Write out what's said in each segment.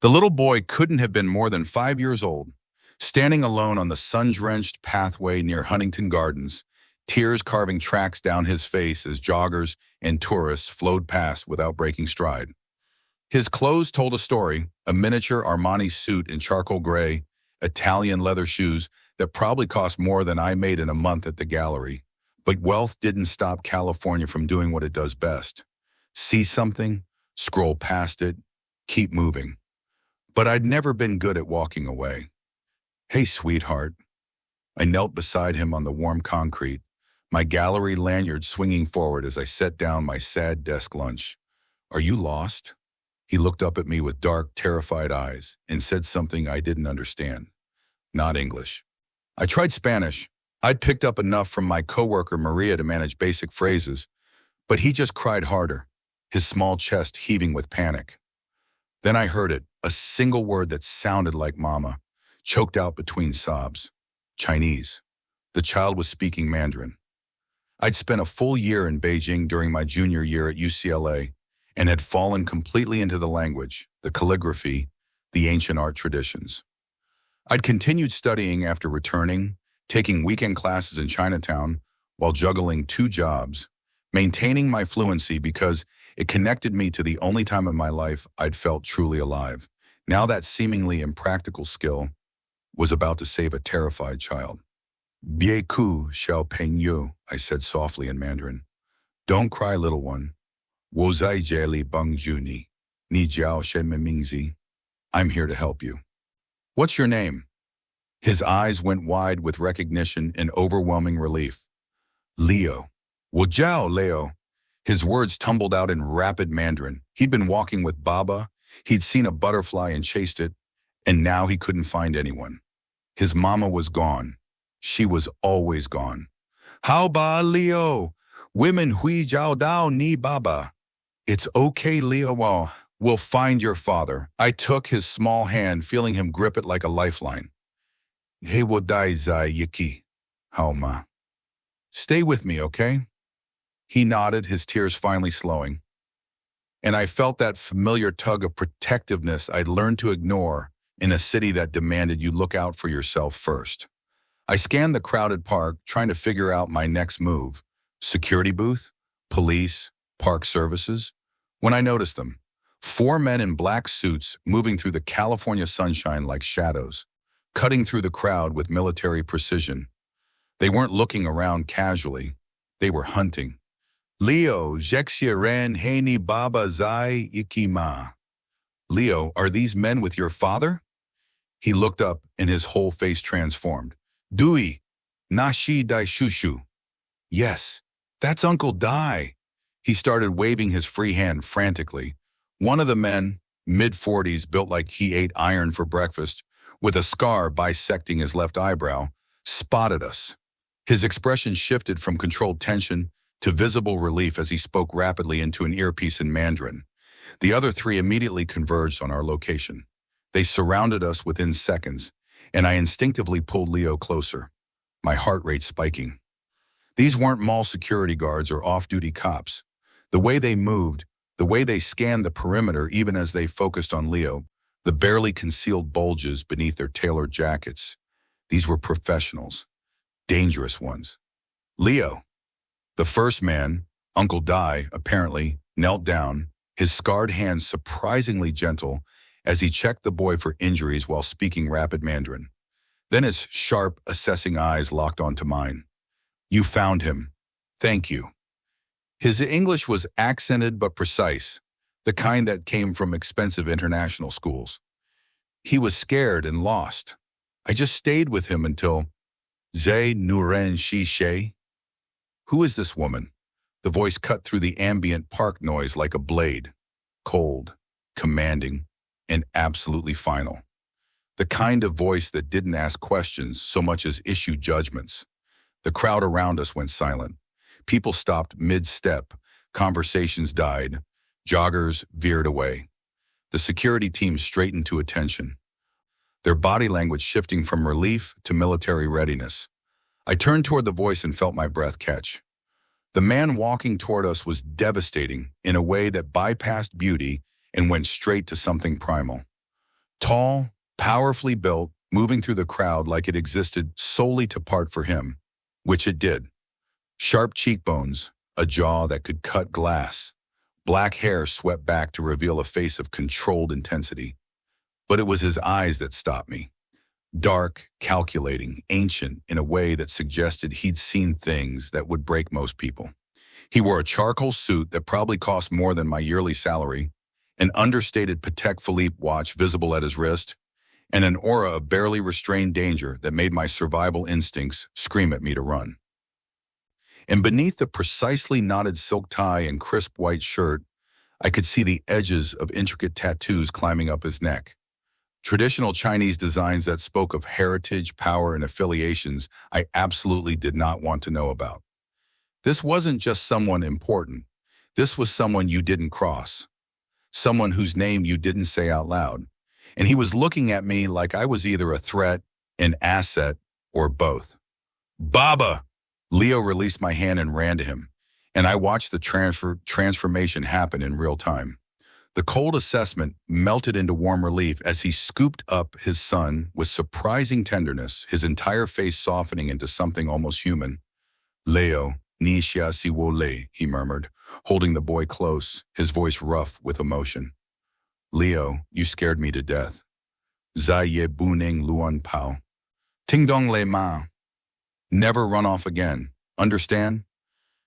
The little boy couldn't have been more than 5 years old, standing alone on the sun-drenched pathway near Huntington Gardens, tears carving tracks down his face as joggers and tourists flowed past without breaking stride. His clothes told a story, a miniature Armani suit in charcoal gray, Italian leather shoes that probably cost more than I made in a month at the gallery. But wealth didn't stop California from doing what it does best. See something, scroll past it, keep moving. But I'd never been good at walking away. "Hey, sweetheart." I knelt beside him on the warm concrete, my gallery lanyard swinging forward as I set down my sad desk lunch. "Are you lost?" He looked up at me with dark, terrified eyes and said something I didn't understand. Not English. I tried Spanish. I'd picked up enough from my coworker Maria to manage basic phrases, but he just cried harder, his small chest heaving with panic. Then I heard it, a single word that sounded like mama, choked out between sobs. Chinese. The child was speaking Mandarin. I'd spent a full year in Beijing during my junior year at UCLA and had fallen completely into the language, the calligraphy, the ancient art traditions. I'd continued studying after returning, taking weekend classes in Chinatown while juggling 2 jobs, maintaining my fluency because it connected me to the only time in my life I'd felt truly alive. Now that seemingly impractical skill was about to save a terrified child. "Bien ku xiao peng yu," I said softly in Mandarin. "Don't cry, little one. Wo zai jie li beng ju ni. Ni jiao shen me mingzi. I'm here to help you." "What's your name?" His eyes went wide with recognition and overwhelming relief. "Leo." "Wo jiao, Leo." His words tumbled out in rapid Mandarin. He'd been walking with Baba, he'd seen a butterfly and chased it, and now he couldn't find anyone. His mama was gone. She was always gone. "How ba, Leo? Women hui jiao dao ni Baba." "It's okay, Leo. We'll find your father." I took his small hand, feeling him grip it like a lifeline. "He wo dai zai yiki. How ma. Stay with me, okay?" He nodded, his tears finally slowing. And I felt that familiar tug of protectiveness I'd learned to ignore in a city that demanded you look out for yourself first. I scanned the crowded park, trying to figure out my next move. Security booth? Police? Park services? When I noticed them, 4 men in black suits moving through the California sunshine like shadows, cutting through the crowd with military precision. They weren't looking around casually. They were hunting. "Leo, Jexia ran Haini Baba Zai Ikima." "Leo, are these men with your father?" He looked up and his whole face transformed. "Dui, Nashi Dai Shushu." "Yes, that's Uncle Dai." He started waving his free hand frantically. One of the men, mid-40s, built like he ate iron for breakfast, with a scar bisecting his left eyebrow, spotted us. His expression shifted from controlled tension to visible relief as he spoke rapidly into an earpiece in Mandarin. The other 3 immediately converged on our location. They surrounded us within seconds, and I instinctively pulled Leo closer, my heart rate spiking. These weren't mall security guards or off-duty cops. The way they moved, the way they scanned the perimeter even as they focused on Leo, the barely concealed bulges beneath their tailored jackets. These were professionals, dangerous ones. "Leo." The first man, Uncle Dai, apparently, knelt down, his scarred hands surprisingly gentle as he checked the boy for injuries while speaking rapid Mandarin. Then his sharp, assessing eyes locked onto mine. "You found him. Thank you." His English was accented but precise, the kind that came from expensive international schools. He was scared and lost. I just stayed with him until Zhe Nuren Shi She. "Who is this woman?" The voice cut through the ambient park noise like a blade, cold, commanding, and absolutely final. The kind of voice that didn't ask questions so much as issue judgments. The crowd around us went silent. People stopped mid-step, conversations died, joggers veered away. The security team straightened to attention, their body language shifting from relief to military readiness. I turned toward the voice and felt my breath catch. The man walking toward us was devastating in a way that bypassed beauty and went straight to something primal. Tall, powerfully built, moving through the crowd like it existed solely to part for him, which it did. Sharp cheekbones, a jaw that could cut glass, black hair swept back to reveal a face of controlled intensity. But it was his eyes that stopped me. Dark, calculating, ancient in a way that suggested he'd seen things that would break most people. He wore a charcoal suit that probably cost more than my yearly salary, an understated Patek Philippe watch visible at his wrist, and an aura of barely restrained danger that made my survival instincts scream at me to run. And beneath the precisely knotted silk tie and crisp white shirt, I could see the edges of intricate tattoos climbing up his neck. Traditional Chinese designs that spoke of heritage, power, and affiliations I absolutely did not want to know about. This wasn't just someone important. This was someone you didn't cross. Someone whose name you didn't say out loud. And he was looking at me like I was either a threat, an asset, or both. Baba! Leo released my hand and ran to him, and I watched the transformation happen in real time. The cold assessment melted into warm relief as he scooped up his son with surprising tenderness, his entire face softening into something almost human. Leo, ni xia si wo le, he murmured, holding the boy close, his voice rough with emotion. Leo, you scared me to death. Zai ye buning luan pao. Ting dong le ma. Never run off again. Understand?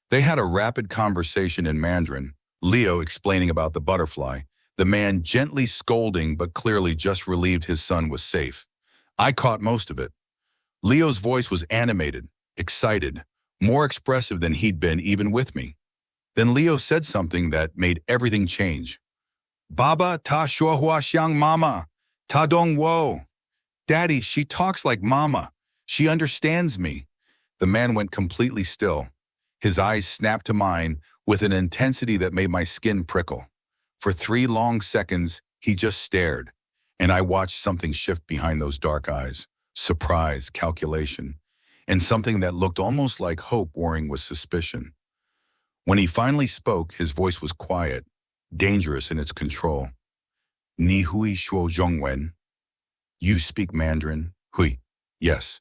They had a rapid conversation in Mandarin, Leo explaining about the butterfly, the man gently scolding but clearly just relieved his son was safe. I caught most of it. Leo's voice was animated, excited, more expressive than he'd been even with me. Then Leo said something that made everything change. Baba ta shua hua xiang mama, ta dong wo. Daddy, she talks like mama. She understands me. The man went completely still. His eyes snapped to mine with an intensity that made my skin prickle. For 3 long seconds, he just stared, and I watched something shift behind those dark eyes. Surprise, calculation, and something that looked almost like hope warring with suspicion. When he finally spoke, his voice was quiet, dangerous in its control. Ni hui shuo zhongwen. You speak Mandarin? Hui. Yes.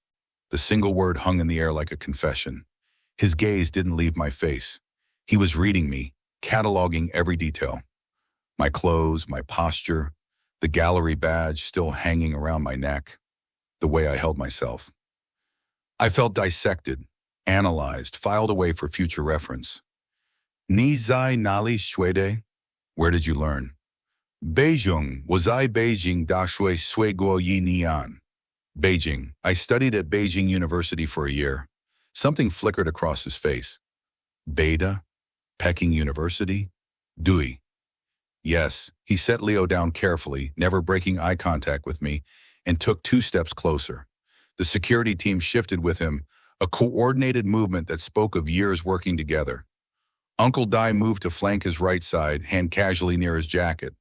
The single word hung in the air like a confession. His gaze didn't leave my face. He was reading me, cataloging every detail. My clothes, my posture, the gallery badge still hanging around my neck, the way I held myself. I felt dissected, analyzed, filed away for future reference. Ni zai nali shuide? Where did you learn? Beijing, was I Beijing da shui sui guo yi nian. Beijing. I studied at Beijing University for a year. Something flickered across his face. Beta? Peking University? Dui. Yes, he set Leo down carefully, never breaking eye contact with me, and took 2 steps closer. The security team shifted with him, a coordinated movement that spoke of years working together. Uncle Dai moved to flank his right side, hand casually near his jacket.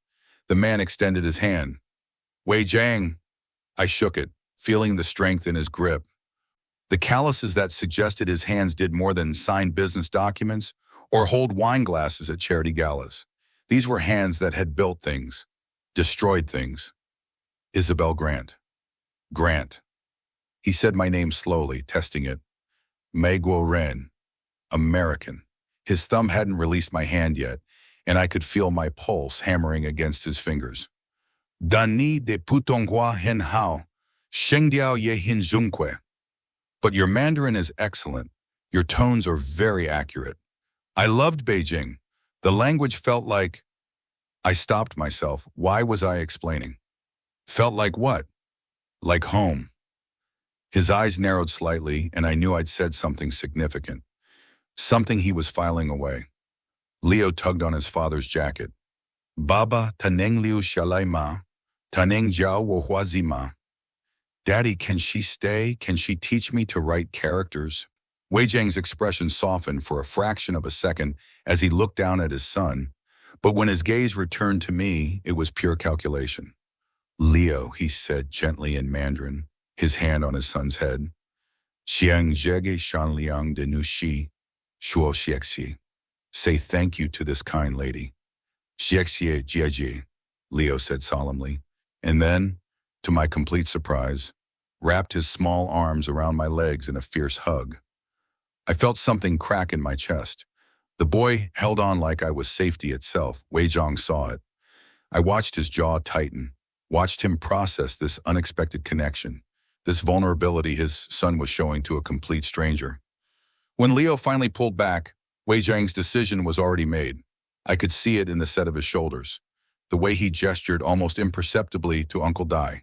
The man extended his hand. Wei Zhang. I shook it, feeling the strength in his grip. The calluses that suggested his hands did more than sign business documents or hold wine glasses at charity galas. These were hands that had built things, destroyed things. Isabelle Grant. Grant. He said my name slowly, testing it. Mei Guo Ren. American. His thumb hadn't released my hand yet, and I could feel my pulse hammering against his fingers. Dani de Putonghua Hen Hao. Shengdiao Ye Hin Zhongque. But your Mandarin is excellent. Your tones are very accurate. I loved Beijing. The language felt like... I stopped myself. Why was I explaining? Felt like what? Like home. His eyes narrowed slightly, and I knew I'd said something significant. Something he was filing away. Leo tugged on his father's jacket. Baba taneng liu shalai ma, taneng jiao wo huazi ma. Daddy, can she stay? Can she teach me to write characters? Wei Zhang's expression softened for a fraction of a second as he looked down at his son, but when his gaze returned to me, it was pure calculation. Leo, he said gently in Mandarin, his hand on his son's head. Xiang zhege shan liang de nu shi, shuo xiexi. Say thank you to this kind lady. Xiexie jiajie, Leo said solemnly, and then, to my complete surprise, wrapped his small arms around my legs in a fierce hug. I felt something crack in my chest. The boy held on like I was safety itself. Wei Zhang saw it. I watched his jaw tighten, watched him process this unexpected connection, this vulnerability his son was showing to a complete stranger. When Leo finally pulled back, Wei Zhang's decision was already made. I could see it in the set of his shoulders, the way he gestured almost imperceptibly to Uncle Dai.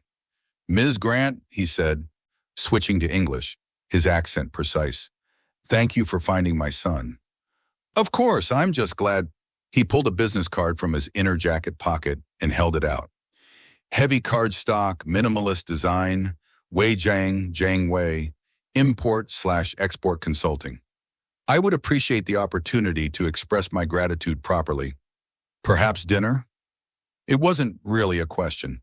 "Ms. Grant," he said, switching to English, his accent precise. "Thank you for finding my son." "Of course, I'm just glad." He pulled a business card from his inner jacket pocket and held it out. Heavy cardstock, minimalist design, Wei Zhang, Zhang Wei, import/export consulting. I would appreciate the opportunity to express my gratitude properly. Perhaps dinner? It wasn't really a question.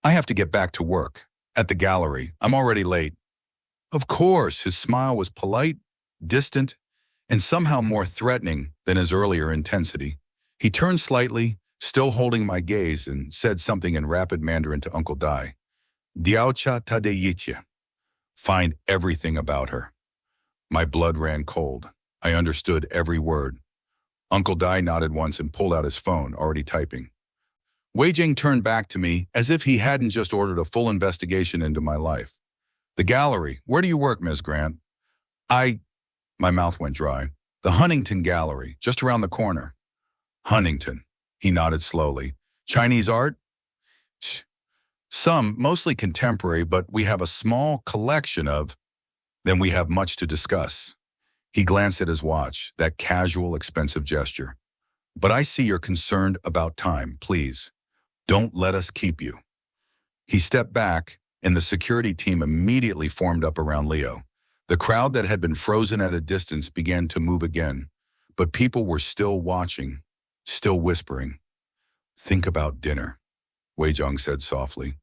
I have to get back to work. At the gallery. I'm already late. Of course, his smile was polite, distant, and somehow more threatening than his earlier intensity. He turned slightly, still holding my gaze, and said something in rapid Mandarin to Uncle Dai. "Diaocha tadeyiche." Find everything about her. My blood ran cold. I understood every word. Uncle Dai nodded once and pulled out his phone, already typing. Wei Jing turned back to me as if he hadn't just ordered a full investigation into my life. "The gallery. Where do you work, Ms. Grant?" My mouth went dry. "The Huntington Gallery, just around the corner." "Huntington," he nodded slowly. "Chinese art?" "Some, mostly contemporary, but we have a small collection of..." "Then we have much to discuss." He glanced at his watch, that casual, expensive gesture. "But I see you're concerned about time, please. Don't let us keep you." He stepped back, and the security team immediately formed up around Leo. The crowd that had been frozen at a distance began to move again, but people were still watching, still whispering. "Think about dinner," Wei Zhang said softly.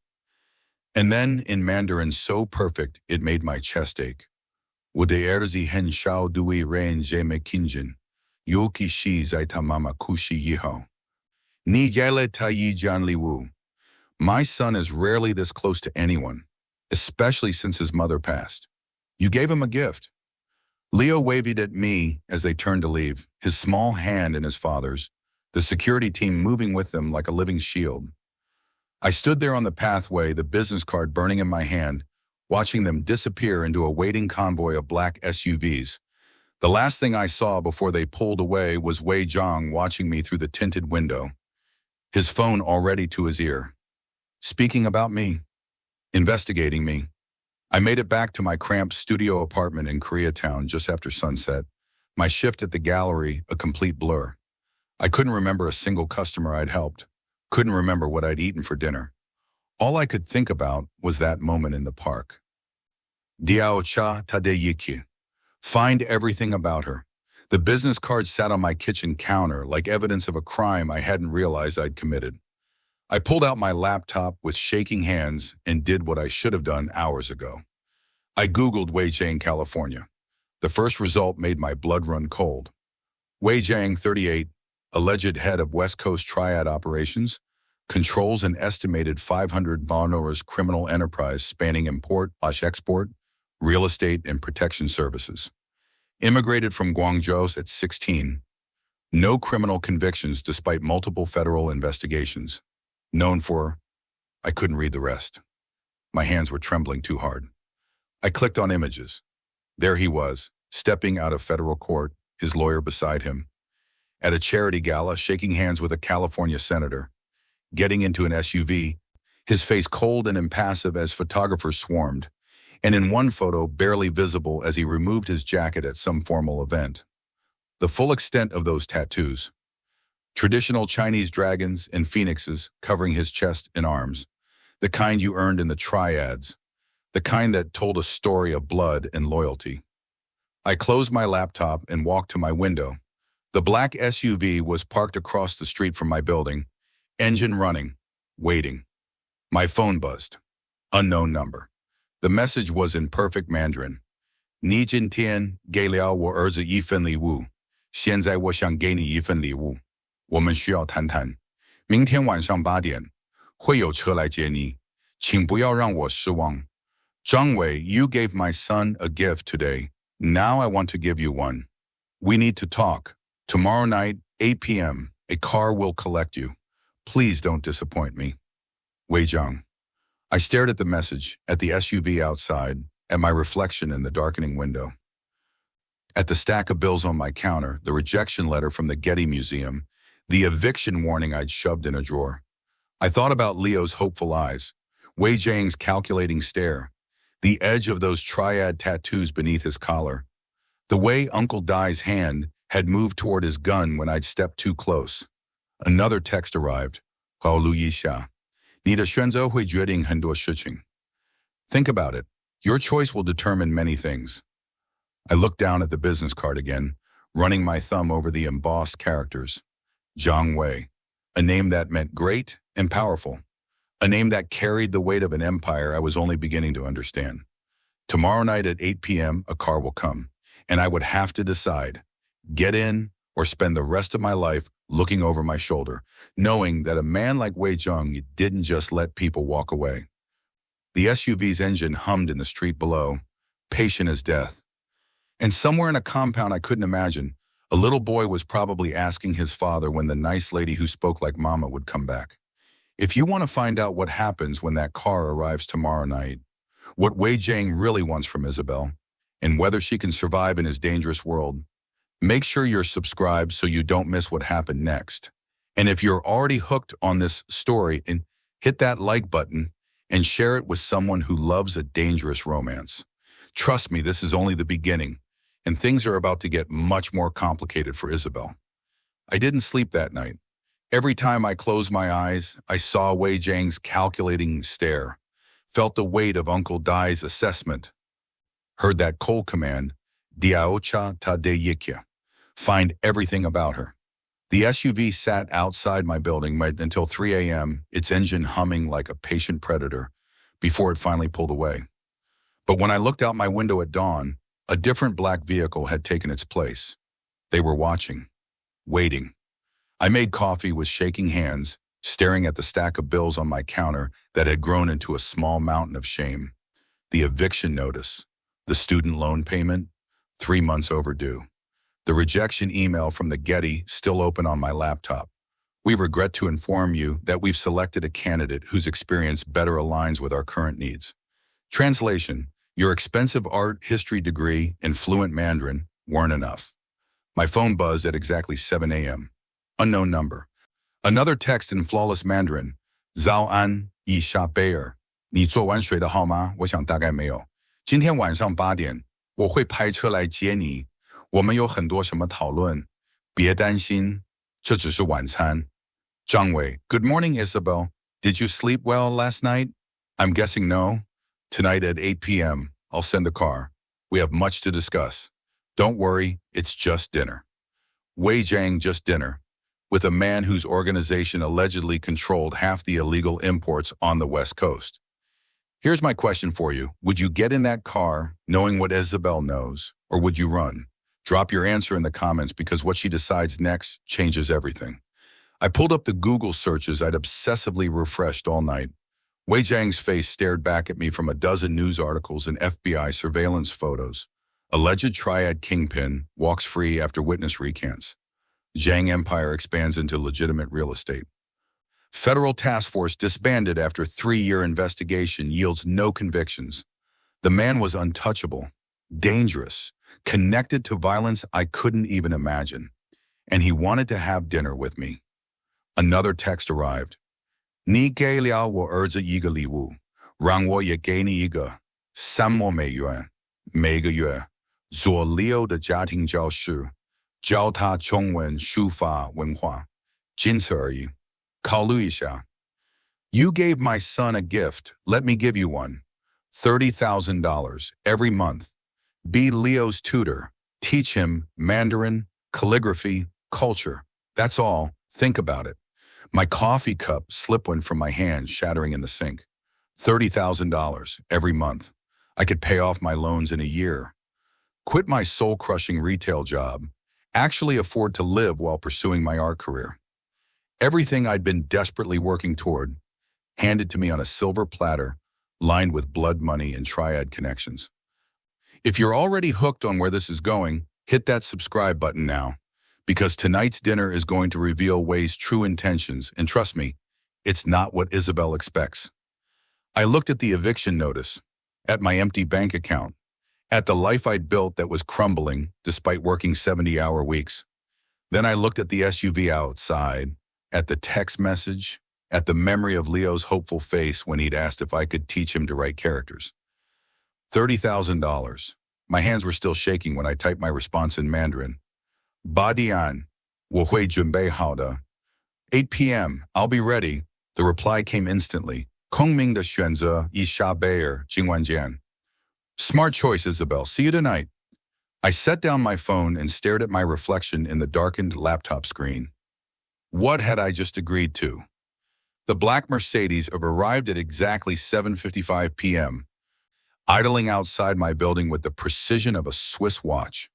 And then, in Mandarin so perfect it made my chest ache. "Wodeerzi hen shao dui rein je me kinjin, yoki shi zai ta mama kushi yiho. Ni yale ta yi jian li wu." My son is rarely this close to anyone, especially since his mother passed. "You gave him a gift." Leo waved at me as they turned to leave, his small hand in his father's, the security team moving with them like a living shield. I stood there on the pathway, the business card burning in my hand, watching them disappear into a waiting convoy of black SUVs. The last thing I saw before they pulled away was Wei Zhang watching me through the tinted window, his phone already to his ear. Speaking about me, investigating me. I made it back to my cramped studio apartment in Koreatown just after sunset, my shift at the gallery a complete blur. I couldn't remember a single customer I'd helped, couldn't remember what I'd eaten for dinner. All I could think about was that moment in the park. Diao cha tadeyiki. Find everything about her. The business card sat on my kitchen counter like evidence of a crime I hadn't realized I'd committed. I pulled out my laptop with shaking hands and did what I should have done hours ago. I Googled Wei Zhang, California. The first result made my blood run cold. Wei Zhang, 38, alleged head of West Coast Triad operations, controls an estimated 500 Barnora's criminal enterprise spanning import/export, real estate, and protection services. Immigrated from Guangzhou at 16. No criminal convictions despite multiple federal investigations. Known for... I couldn't read the rest. My hands were trembling too hard. I clicked on images. There he was, stepping out of federal court, his lawyer beside him. At a charity gala, shaking hands with a California senator. Getting into an SUV, his face cold and impassive as photographers swarmed, and in one photo barely visible as he removed his jacket at some formal event. The full extent of those tattoos. Traditional Chinese dragons and phoenixes covering his chest and arms, the kind you earned in the Triads, the kind that told a story of blood and loyalty. I closed my laptop and walked to my window. The black SUV was parked across the street from my building, engine running, waiting. My phone buzzed. Unknown number. The message was in perfect Mandarin. 你今天给了我儿子一份礼物，现在我想给你一份礼物。我们需要谈谈。明天晚上8点，会有车来接你。请不要让我失望. Zhang Wei, you gave my son a gift today. Now I want to give you one. We need to talk. Tomorrow night, 8 p.m., a car will collect you. Please don't disappoint me. Wei Zhang. I stared at the message, at the SUV outside, at my reflection in the darkening window. At the stack of bills on my counter, the rejection letter from the Getty Museum, the eviction warning I'd shoved in a drawer. I thought about Leo's hopeful eyes, Wei Zhang's calculating stare, the edge of those Triad tattoos beneath his collar, the way Uncle Dai's hand had moved toward his gun when I'd stepped too close. Another text arrived. 考虑一下，你的选择会决定很多事情. Think about it. Your choice will determine many things. I looked down at the business card again, running my thumb over the embossed characters. Zhang Wei, a name that meant great and powerful, a name that carried the weight of an empire I was only beginning to understand. Tomorrow night at 8 p.m., a car will come, and I would have to decide, get in or spend the rest of my life looking over my shoulder, knowing that a man like Wei Zhang didn't just let people walk away. The SUV's engine hummed in the street below, patient as death. And somewhere in a compound I couldn't imagine, a little boy was probably asking his father when the nice lady who spoke like mama would come back. If you want to find out what happens when that car arrives tomorrow night, what Wei Zhang really wants from Isabelle, and whether she can survive in his dangerous world, make sure you're subscribed so you don't miss what happened next. And if you're already hooked on this story, hit that like button and share it with someone who loves a dangerous romance. Trust me, this is only the beginning, and things are about to get much more complicated for Isabelle. I didn't sleep that night. Every time I closed my eyes, I saw Wei Zhang's calculating stare, felt the weight of Uncle Dai's assessment, heard that cold command, Diaocha ta de yikya, find everything about her. The SUV sat outside my building until 3 a.m., its engine humming like a patient predator, before it finally pulled away. But when I looked out my window at dawn, a different black vehicle had taken its place. They were watching, waiting. I made coffee with shaking hands, staring at the stack of bills on my counter that had grown into a small mountain of shame. The eviction notice, the student loan payment, 3 months overdue. The rejection email from the Getty still open on my laptop. We regret to inform you that we've selected a candidate whose experience better aligns with our current needs. Translation: your expensive art history degree and fluent Mandarin weren't enough. My phone buzzed at exactly 7 a.m. Unknown number. Another text in flawless Mandarin. Zhao An, Yi Sha Bayer. 你做完水的号吗？我想大概没有。今天晚上8点，我会派车来接你。我们有很多什么讨论。别担心，这只是晚餐。Zhang Wei, good morning, Isabelle. Did you sleep well last night? I'm guessing no. Tonight at 8 p.m., I'll send a car. We have much to discuss. Don't worry, it's just dinner. Wei Zhang, just dinner, with a man whose organization allegedly controlled half the illegal imports on the West Coast. Here's my question for you. Would you get in that car knowing what Isabelle knows, or would you run? Drop your answer in the comments because what she decides next changes everything. I pulled up the Google searches I'd obsessively refreshed all night. Wei Zhang's face stared back at me from a dozen news articles and FBI surveillance photos. Alleged Triad kingpin walks free after witness recants. Zhang empire expands into legitimate real estate. Federal task force disbanded after 3-year investigation yields no convictions. The man was untouchable, dangerous, connected to violence I couldn't even imagine. And he wanted to have dinner with me. Another text arrived. 你给了我儿子一个礼物，让我也给你一个$300，每个月做Leo的家庭教师，教他中文、书法、文化，仅此而已。考虑一下。You gave my son a gift. Let me give you one. $30,000 every month. Be Leo's tutor. Teach him Mandarin, calligraphy, culture. That's all. Think about it. My coffee cup slipped one from my hand, shattering in the sink. $30,000 every month. I could pay off my loans in a year. Quit my soul-crushing retail job. Actually afford to live while pursuing my art career. Everything I'd been desperately working toward, handed to me on a silver platter lined with blood money and Triad connections. If you're already hooked on where this is going, hit that subscribe button now, because tonight's dinner is going to reveal Wei's true intentions, and trust me, it's not what Isabelle expects. I looked at the eviction notice, at my empty bank account, at the life I'd built that was crumbling despite working 70-hour weeks. Then I looked at the SUV outside, at the text message, at the memory of Leo's hopeful face when he'd asked if I could teach him to write characters. $30,000. My hands were still shaking when I typed my response in Mandarin. Ba dian, 我会准备好的. 8 p.m., I'll be ready. The reply came instantly. 聪明的选择一下贝尔今晚见. Smart choice, Isabelle. See you tonight. I set down my phone and stared at my reflection in the darkened laptop screen. What had I just agreed to? The black Mercedes arrived at exactly 7:55 p.m., idling outside my building with the precision of a Swiss watch.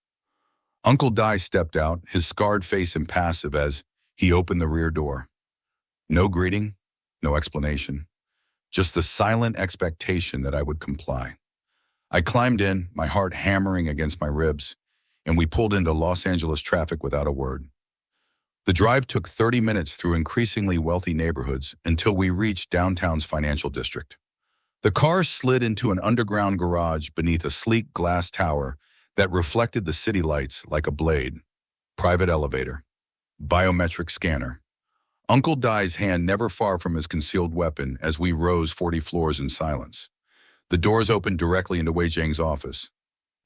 Uncle Dai stepped out, his scarred face impassive as he opened the rear door. No greeting, no explanation, just the silent expectation that I would comply. I climbed in, my heart hammering against my ribs, and we pulled into Los Angeles traffic without a word. The drive took 30 minutes through increasingly wealthy neighborhoods until we reached downtown's financial district. The car slid into an underground garage beneath a sleek glass tower that reflected the city lights like a blade. Private elevator. Biometric scanner. Uncle Dai's hand never far from his concealed weapon as we rose 40 floors in silence. The doors opened directly into Wei Zhang's office.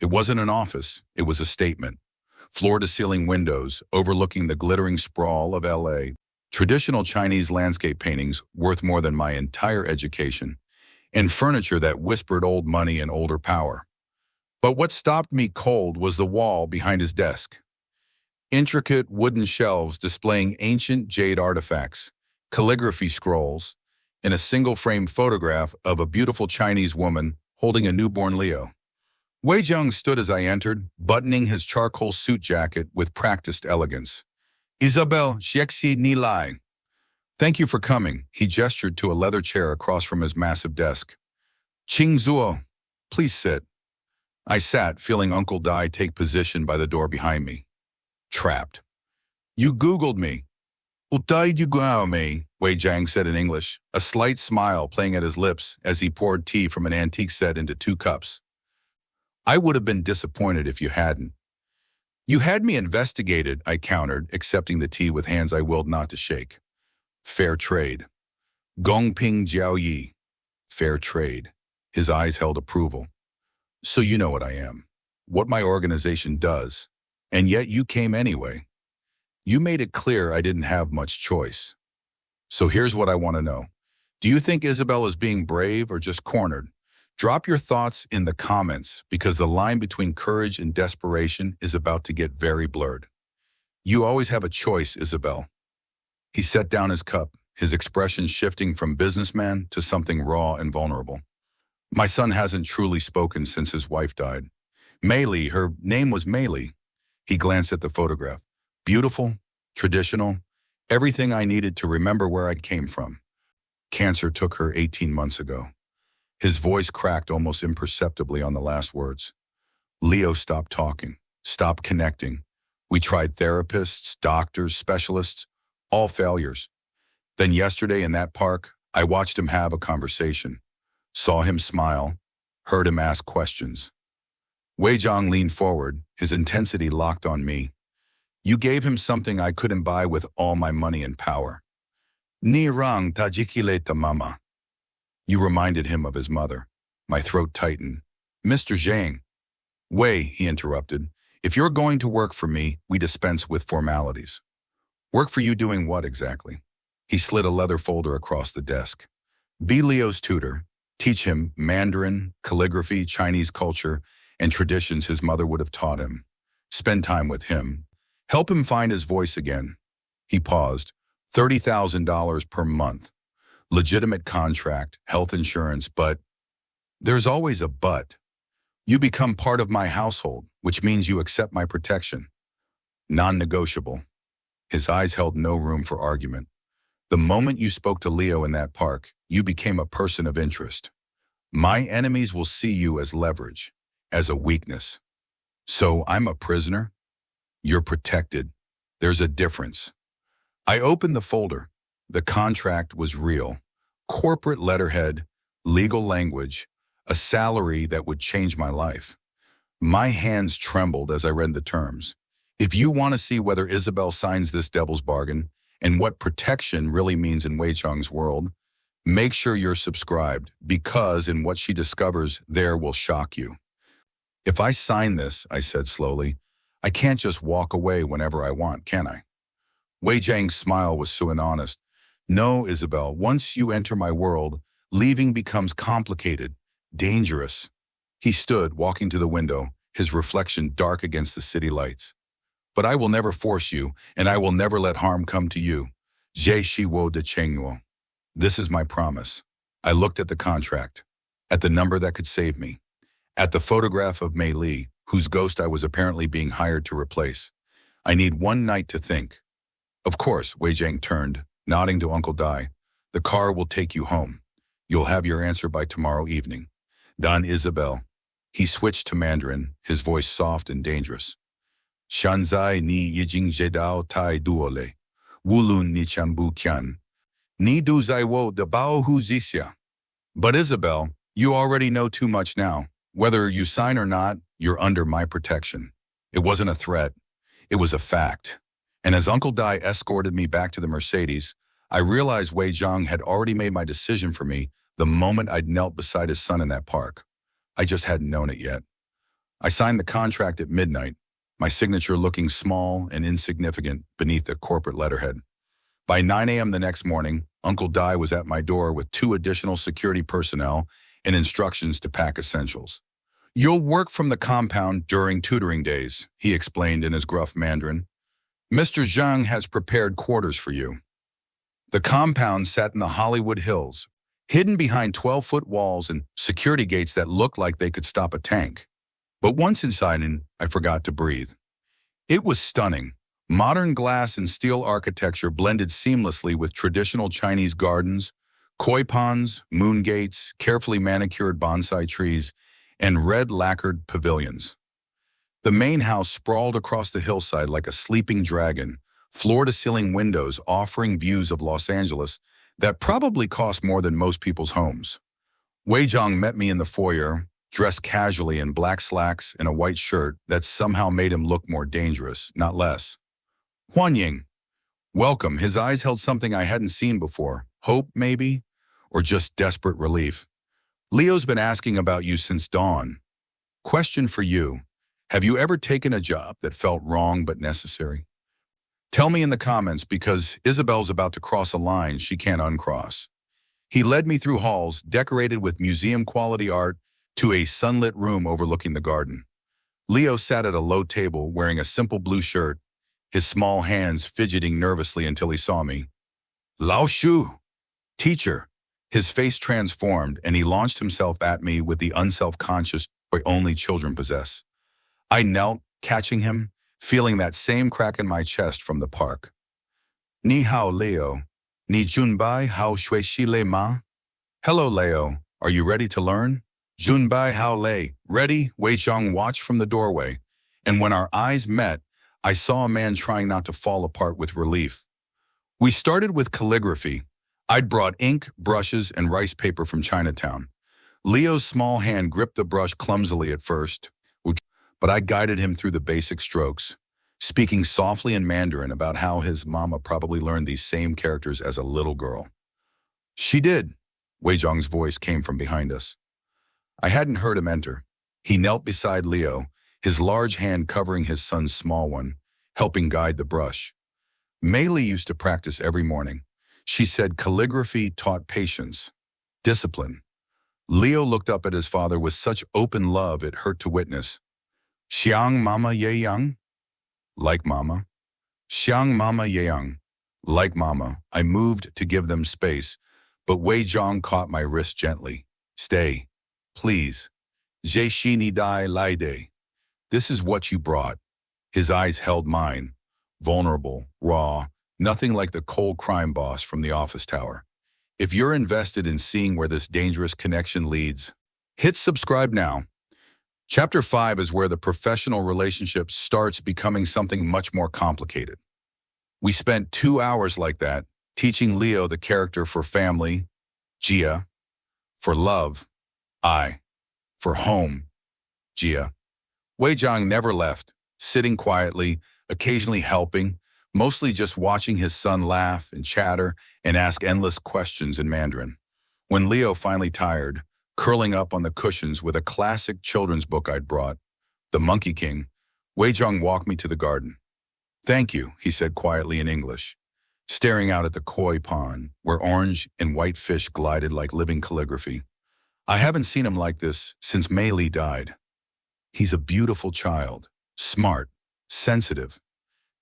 It wasn't an office, it was a statement. Floor-to-ceiling windows overlooking the glittering sprawl of L.A. Traditional Chinese landscape paintings worth more than my entire education, and furniture that whispered old money and older power. But what stopped me cold was the wall behind his desk. Intricate wooden shelves displaying ancient jade artifacts, calligraphy scrolls, and a single-frame photograph of a beautiful Chinese woman holding a newborn Leo. Wei Zhang stood as I entered, buttoning his charcoal suit jacket with practiced elegance. Isabelle, xiexi ni lai. Thank you for coming, he gestured to a leather chair across from his massive desk. Qing Zuo, please sit. I sat, feeling Uncle Dai take position by the door behind me. Trapped. You Googled me. Utai you Googled me, Wei Zhang said in English, a slight smile playing at his lips as he poured tea from an antique set into 2 cups. I would have been disappointed if you hadn't. You had me investigated, I countered, accepting the tea with hands I willed not to shake. Fair trade. Gongping Jiao Yi. Fair trade. His eyes held approval. So you know what I am, what my organization does, and yet you came anyway. You made it clear I didn't have much choice. So here's what I want to know. Do you think Isabelle is being brave or just cornered? Drop your thoughts in the comments because the line between courage and desperation is about to get very blurred. You always have a choice, Isabelle. He set down his cup, his expression shifting from businessman to something raw and vulnerable. My son hasn't truly spoken since his wife died. Meili, her name was Meili. He glanced at the photograph. Beautiful, traditional, everything I needed to remember where I came from. Cancer took her 18 months ago. His voice cracked almost imperceptibly on the last words. Leo stopped talking, stopped connecting. We tried therapists, doctors, specialists, all failures. Then yesterday in that park, I watched him have a conversation, saw him smile, heard him ask questions. Wei Zhang leaned forward, his intensity locked on me. You gave him something I couldn't buy with all my money and power. Ni rang tajikile ta mama. You reminded him of his mother. My throat tightened. Mr. Zhang. Wei, he interrupted, if you're going to work for me, we dispense with formalities. Work for you doing what exactly? He slid a leather folder across the desk. Be Leo's tutor. Teach him Mandarin, calligraphy, Chinese culture, and traditions his mother would have taught him. Spend time with him. Help him find his voice again. He paused. $30,000 per month. Legitimate contract, health insurance, but there's always a but. You become part of my household, which means you accept my protection. Non-negotiable. His eyes held no room for argument. The moment you spoke to Leo in that park, you became a person of interest. My enemies will see you as leverage, as a weakness. So I'm a prisoner? You're protected. There's a difference. I opened the folder. The contract was real. Corporate letterhead, legal language, a salary that would change my life. My hands trembled as I read the terms. If you want to see whether Isabelle signs this devil's bargain and what protection really means in Wei Zhang's world, make sure you're subscribed because in what she discovers there will shock you. If I sign this, I said slowly, I can't just walk away whenever I want, can I? Wei Zhang's smile was so honest. No, Isabelle, once you enter my world, leaving becomes complicated, dangerous. He stood, walking to the window, his reflection dark against the city lights. But I will never force you, and I will never let harm come to you. Zhe Shi Wo de Chengguo. This is my promise. I looked at the contract, at the number that could save me, at the photograph of Mei Li, whose ghost I was apparently being hired to replace. I need one night to think. Of course, Wei Zhang turned, nodding to Uncle Dai. The car will take you home. You'll have your answer by tomorrow evening. Don Isabelle. He switched to Mandarin, his voice soft and dangerous. Shanzai ni yijing jedao tai duole. Wulun ni chambu qian. Ni du zai wo de bao hu zixia. But Isabelle, you already know too much now. Whether you sign or not, you're under my protection. It wasn't a threat. It was a fact. And as Uncle Dai escorted me back to the Mercedes, I realized Wei Zhang had already made my decision for me the moment I'd knelt beside his son in that park. I just hadn't known it yet. I signed the contract at midnight, my signature looking small and insignificant beneath the corporate letterhead. By 9 a.m. the next morning, Uncle Dai was at my door with 2 additional security personnel and instructions to pack essentials. You'll work from the compound during tutoring days, he explained in his gruff Mandarin. Mr. Zhang has prepared quarters for you. The compound sat in the Hollywood Hills, hidden behind 12-foot walls and security gates that looked like they could stop a tank. But once inside, I forgot to breathe. It was stunning. Modern glass and steel architecture blended seamlessly with traditional Chinese gardens, koi ponds, moon gates, carefully manicured bonsai trees, and red lacquered pavilions. The main house sprawled across the hillside like a sleeping dragon, floor-to-ceiling windows offering views of Los Angeles that probably cost more than most people's homes. Wei Zhang met me in the foyer, dressed casually in black slacks and a white shirt that somehow made him look more dangerous, not less. Huanying. Welcome. His eyes held something I hadn't seen before. Hope, maybe? Or just desperate relief. Leo's been asking about you since dawn. Question for you. Have you ever taken a job that felt wrong but necessary? Tell me in the comments because Isabelle's about to cross a line she can't uncross. He led me through halls decorated with museum-quality art to a sunlit room overlooking the garden. Leo sat at a low table wearing a simple blue shirt, his small hands fidgeting nervously until he saw me. Lao Shu, teacher. His face transformed and he launched himself at me with the unself-conscious joy only children possess. I knelt, catching him, feeling that same crack in my chest from the park. Ni hao, Leo. Ni junbai hao shui shi le ma? Hello, Leo. Are you ready to learn? Junbai hao lei. Ready? Wei Zhang watched from the doorway. And when our eyes met, I saw a man trying not to fall apart with relief. We started with calligraphy. I'd brought ink, brushes, and rice paper from Chinatown. Leo's small hand gripped the brush clumsily at first, but I guided him through the basic strokes, speaking softly in Mandarin about how his mama probably learned these same characters as a little girl. She did. Wei Zhang's voice came from behind us. I hadn't heard him enter. He knelt beside Leo, his large hand covering his son's small one, helping guide the brush. Mei Li used to practice every morning. She said calligraphy taught patience, discipline. Leo looked up at his father with such open love it hurt to witness. Xiang mama ye yang? Like mama. Xiang mama ye yang. Like mama. I moved to give them space, but Wei Zhang caught my wrist gently. Stay, please. Zhe shi ni dai lai de. This is what you brought. His eyes held mine. Vulnerable, raw, nothing like the cold crime boss from the office tower. If you're invested in seeing where this dangerous connection leads, Hit subscribe now. Chapter 5 is where the professional relationship starts becoming something much more complicated. We spent 2 hours like that, teaching Leo the character for family, Gia, for love, I, for home, Gia. Wei Zhang never left, sitting quietly, occasionally helping, mostly just watching his son laugh and chatter and ask endless questions in Mandarin. When Leo finally tired, curling up on the cushions with a classic children's book I'd brought, The Monkey King, Wei Zhang walked me to the garden. "Thank you," he said quietly in English, staring out at the koi pond, where orange and white fish glided like living calligraphy. "I haven't seen him like this since Mei Li died. He's a beautiful child, smart, sensitive.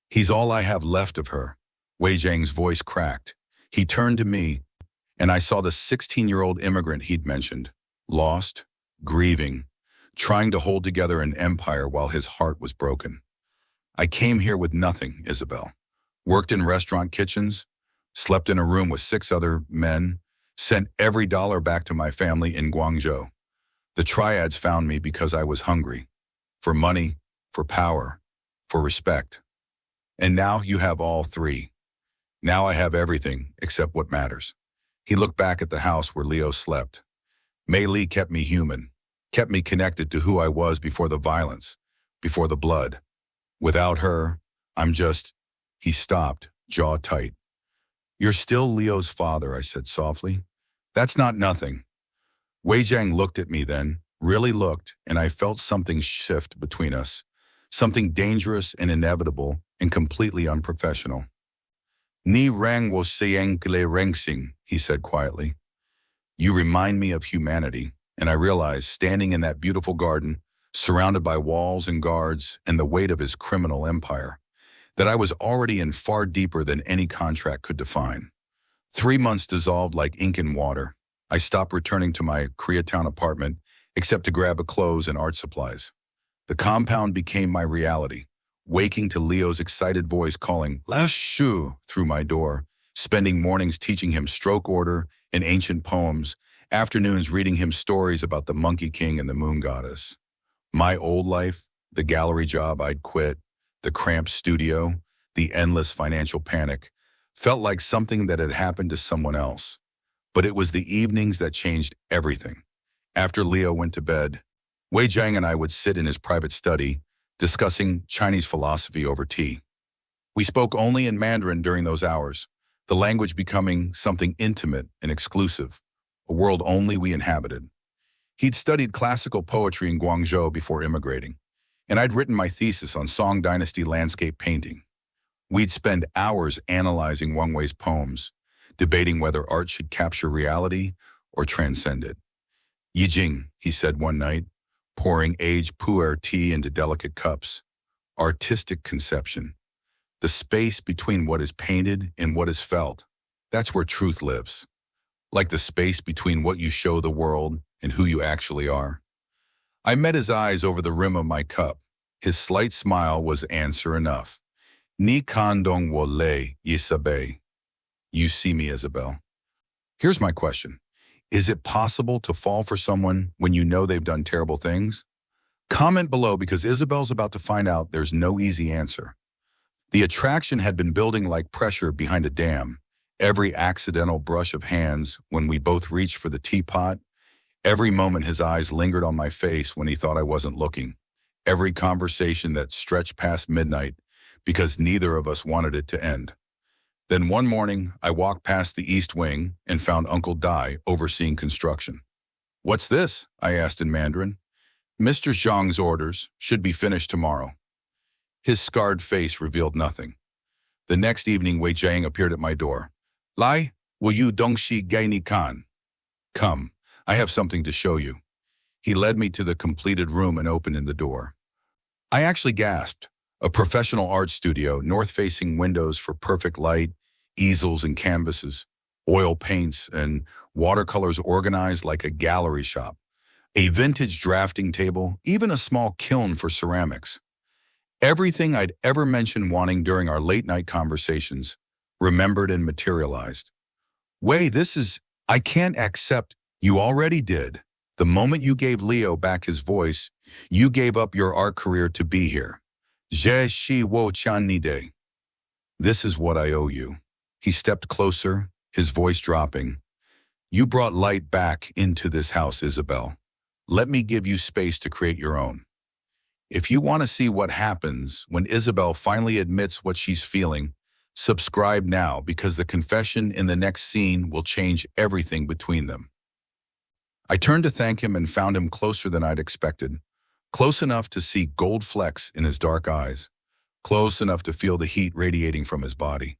He's all I have left of her." Wei Zhang's voice cracked. He turned to me, and I saw the 16-year-old immigrant he'd mentioned, lost, grieving, trying to hold together an empire while his heart was broken. "I came here with nothing, Isabelle. Worked in restaurant kitchens, slept in a room with 6 other men, sent every dollar back to my family in Guangzhou. The Triads found me because I was hungry, for money, for power, for respect. And now you have all 3. Now I have everything except what matters." He looked back at the house where Leo slept. Mei Li kept me human, kept me connected to who I was before the violence, before the blood. Without her, I'm just... He stopped, jaw tight. "You're still Leo's father," I said softly. "That's not nothing." Wei Zhang looked at me then, really looked, and I felt something shift between us, something dangerous and inevitable and completely unprofessional. "Ni rang wo siang le rengsing," he said quietly. "You remind me of humanity," and I realized, standing in that beautiful garden, surrounded by walls and guards and the weight of his criminal empire, that I was already in far deeper than any contract could define. 3 months dissolved like ink in water. I stopped returning to my Koreatown apartment except to grab clothes and art supplies. The compound became my reality, waking to Leo's excited voice calling "Lash Shu" through my door, spending mornings teaching him stroke order and ancient poems, afternoons reading him stories about the Monkey King and the Moon Goddess. My old life, the gallery job I'd quit, the cramped studio, the endless financial panic, felt like something that had happened to someone else. But it was the evenings that changed everything. After Leo went to bed, Wei Zhang and I would sit in his private study, discussing Chinese philosophy over tea. We spoke only in Mandarin during those hours, the language becoming something intimate and exclusive, a world only we inhabited. He'd studied classical poetry in Guangzhou before immigrating, and I'd written my thesis on Song Dynasty landscape painting. We'd spend hours analyzing Wang Wei's poems, debating whether art should capture reality or transcend it. "Yijing," he said one night, pouring aged pu'er tea into delicate cups. "Artistic conception. The space between what is painted and what is felt. That's where truth lives. Like the space between what you show the world and who you actually are." I met his eyes over the rim of my cup. His slight smile was answer enough. "Ni kan dong wo le, Isabelle." You see me, Isabelle. Here's my question. Is it possible to fall for someone when you know they've done terrible things? Comment below because Isabelle's about to find out there's no easy answer. The attraction had been building like pressure behind a dam. Every accidental brush of hands when we both reached for the teapot, every moment his eyes lingered on my face when he thought I wasn't looking, every conversation that stretched past midnight because neither of us wanted it to end. Then one morning, I walked past the East Wing and found Uncle Dai overseeing construction. "What's this?" I asked in Mandarin. "Mr. Zhang's orders should be finished tomorrow." His scarred face revealed nothing. The next evening, Wei Zhang appeared at my door. "Lai, will you dongxi gai ni kan?" "Come, I have something to show you." He led me to the completed room and opened in the door. I actually gasped. A professional art studio, north-facing windows for perfect light, easels and canvases, oil paints, and watercolors organized like a gallery shop, a vintage drafting table, even a small kiln for ceramics. Everything I'd ever mentioned wanting during our late-night conversations, remembered and materialized. "Wei, I can't accept." "You already did." The moment you gave Leo back his voice, you gave up your art career to be here. Je shi wo chan ni de. This is what I owe you. He stepped closer, his voice dropping. You brought light back into this house, Isabelle. Let me give you space to create your own. If you want to see what happens when Isabelle finally admits what she's feeling, subscribe now because the confession in the next scene will change everything between them. I turned to thank him and found him closer than I'd expected, close enough to see gold flecks in his dark eyes, close enough to feel the heat radiating from his body.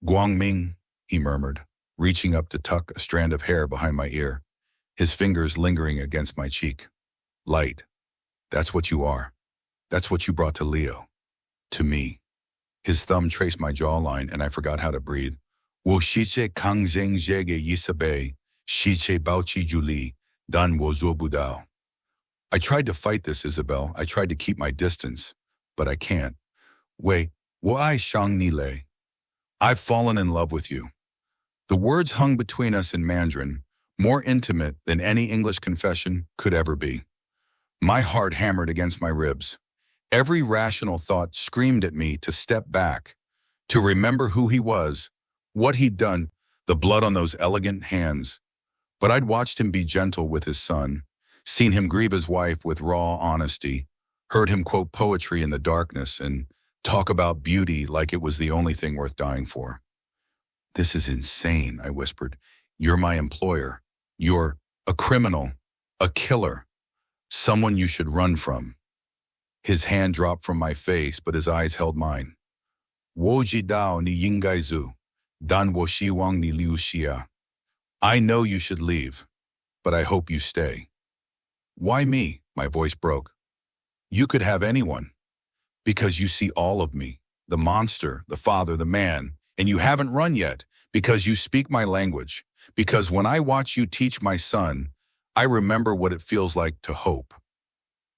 Guangming, he murmured, reaching up to tuck a strand of hair behind my ear, his fingers lingering against my cheek. Light. That's what you are. That's what you brought to Leo. To me. His thumb traced my jawline and I forgot how to breathe. Wo shiche kang zeng zhege yisabe, shiche baochi juli, dan wo zuo budao. I tried to fight this, Isabelle. I tried to keep my distance, but I can't. Wei, wo ai shang ni lei. I've fallen in love with you. The words hung between us in Mandarin, more intimate than any English confession could ever be. My heart hammered against my ribs. Every rational thought screamed at me to step back, to remember who he was, what he'd done, the blood on those elegant hands. But I'd watched him be gentle with his son, seen him grieve his wife with raw honesty, heard him quote poetry in the darkness and talk about beauty like it was the only thing worth dying for. This is insane, I whispered. You're my employer. You're a criminal, a killer, someone you should run from. His hand dropped from my face, but his eyes held mine. Wo ji dao ni yingai zu, dan wo shi wang ni liu xia. I know you should leave, but I hope you stay. Why me? My voice broke. You could have anyone. Because you see all of me, the monster, the father, the man, and you haven't run yet, because you speak my language, because when I watch you teach my son, I remember what it feels like to hope.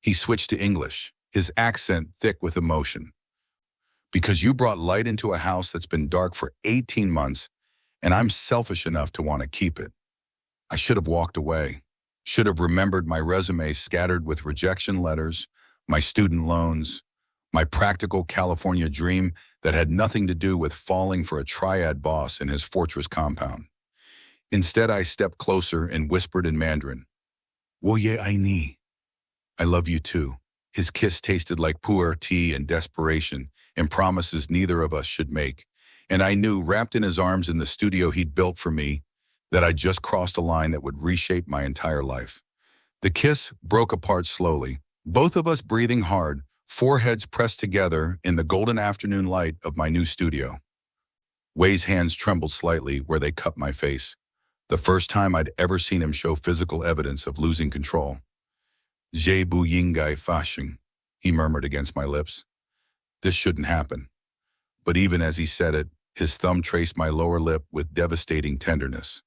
He switched to English, his accent thick with emotion. Because you brought light into a house that's been dark for 18 months, and I'm selfish enough to want to keep it. I should have walked away, should have remembered my resume scattered with rejection letters, my student loans, my practical California dream that had nothing to do with falling for a Triad boss in his fortress compound. Instead, I stepped closer and whispered in Mandarin, Wo ye ai ni. I love you too. His kiss tasted like pu'er tea and desperation and promises neither of us should make. And I knew, wrapped in his arms in the studio he'd built for me, that I'd just crossed a line that would reshape my entire life. The kiss broke apart slowly, both of us breathing hard, foreheads pressed together in the golden afternoon light of my new studio. Wei's hands trembled slightly where they cupped my face, the first time I'd ever seen him show physical evidence of losing control. Zhe bu yingai fashing, he murmured against my lips. This shouldn't happen. But even as he said it, his thumb traced my lower lip with devastating tenderness.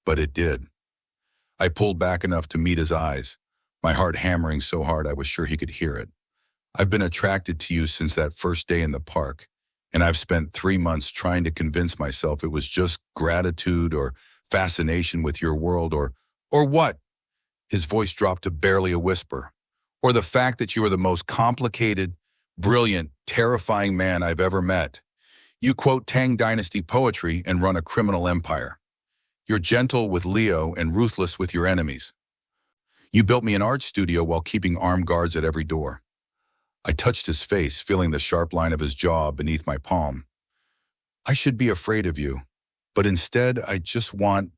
But it did. I pulled back enough to meet his eyes, my heart hammering so hard I was sure he could hear it. I've been attracted to you since that first day in the park, and I've spent 3 months trying to convince myself it was just gratitude or fascination with your world or what? His voice dropped to barely a whisper. Or the fact that you are the most complicated, brilliant, terrifying man I've ever met. You quote Tang Dynasty poetry and run a criminal empire. You're gentle with Leo and ruthless with your enemies. You built me an art studio while keeping armed guards at every door. I touched his face, feeling the sharp line of his jaw beneath my palm. I should be afraid of you, but instead I just want...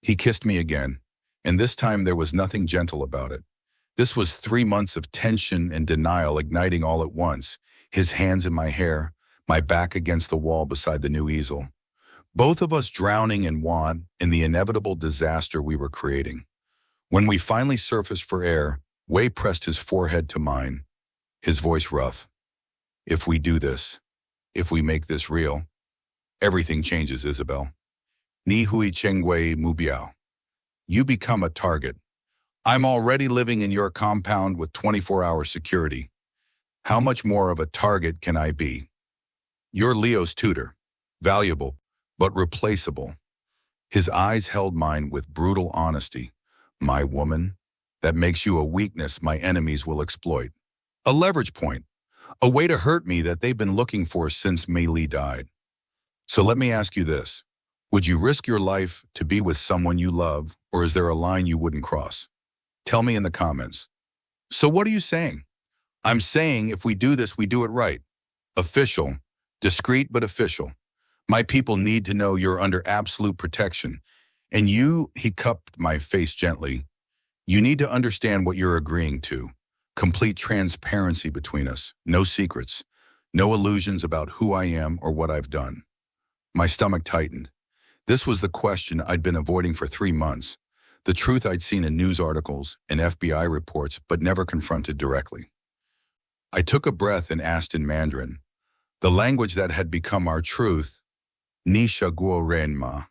He kissed me again, and this time there was nothing gentle about it. This was 3 months of tension and denial igniting all at once, his hands in my hair, my back against the wall beside the new easel. Both of us drowning in want in the inevitable disaster we were creating. When we finally surfaced for air, Wei pressed his forehead to mine, his voice rough. If we do this, if we make this real, everything changes, Isabelle. Ni hui cheng wei mu biao. You become a target. I'm already living in your compound with 24-hour security. How much more of a target can I be? You're Leo's tutor, valuable, but replaceable. His eyes held mine with brutal honesty. My woman, that makes you a weakness my enemies will exploit. A leverage point, a way to hurt me that they've been looking for since Mei Li died. So let me ask you this. Would you risk your life to be with someone you love, or is there a line you wouldn't cross? Tell me in the comments. So what are you saying? I'm saying if we do this, we do it right. Official, discreet but official. My people need to know you're under absolute protection. And you, he cupped my face gently, you need to understand what you're agreeing to. Complete transparency between us. No secrets. No illusions about who I am or what I've done. My stomach tightened. This was the question I'd been avoiding for 3 months. The truth I'd seen in news articles and FBI reports, but never confronted directly. I took a breath and asked in Mandarin, the language that had become our truth, Ni sha guo ren ma.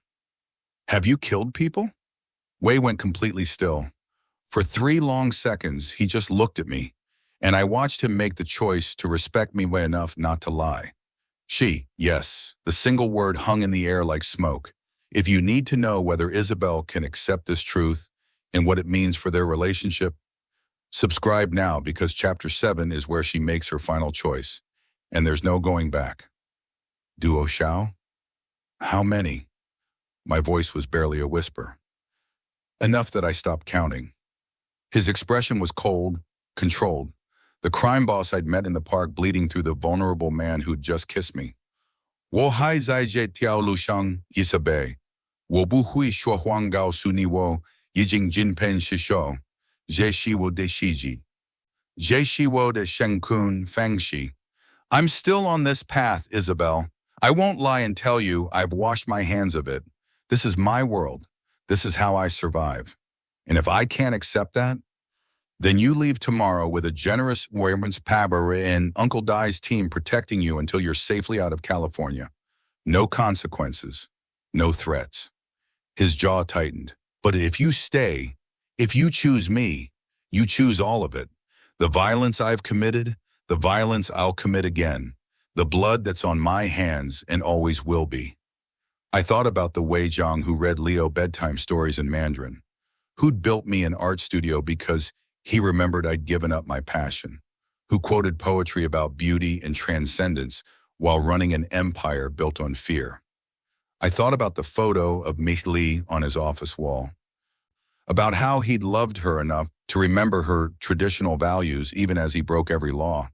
Have you killed people? Wei went completely still. For 3 long seconds, he just looked at me, and I watched him make the choice to respect me well enough not to lie. Yes, the single word hung in the air like smoke. If you need to know whether Isabelle can accept this truth and what it means for their relationship, subscribe now because Chapter 7 is where she makes her final choice, and there's no going back. Duo Xiao? How many? My voice was barely a whisper. Enough that I stopped counting. His expression was cold, controlled. The crime boss I'd met in the park bleeding through the vulnerable man who'd just kissed me. Wo hai zai je tiao lu shang, Isabelle. Wo bu hui shuo huang gao su ni wo, yijing jin pen shisho. Je shi wo de shiji. Je shi wo de sheng kun fang shi. I'm still on this path, Isabelle. I won't lie and tell you I've washed my hands of it. This is my world. This is how I survive. And if I can't accept that, then you leave tomorrow with a generous women's paber and Uncle Dai's team protecting you until you're safely out of California. No consequences, no threats. His jaw tightened. But if you stay, if you choose me, you choose all of it. The violence I've committed, the violence I'll commit again, the blood that's on my hands and always will be. I thought about the Wei Zhang who read Leo bedtime stories in Mandarin, who'd built me an art studio because he remembered I'd given up my passion, who quoted poetry about beauty and transcendence while running an empire built on fear. I thought about the photo of Mei Li on his office wall, about how he'd loved her enough to remember her traditional values even as he broke every law.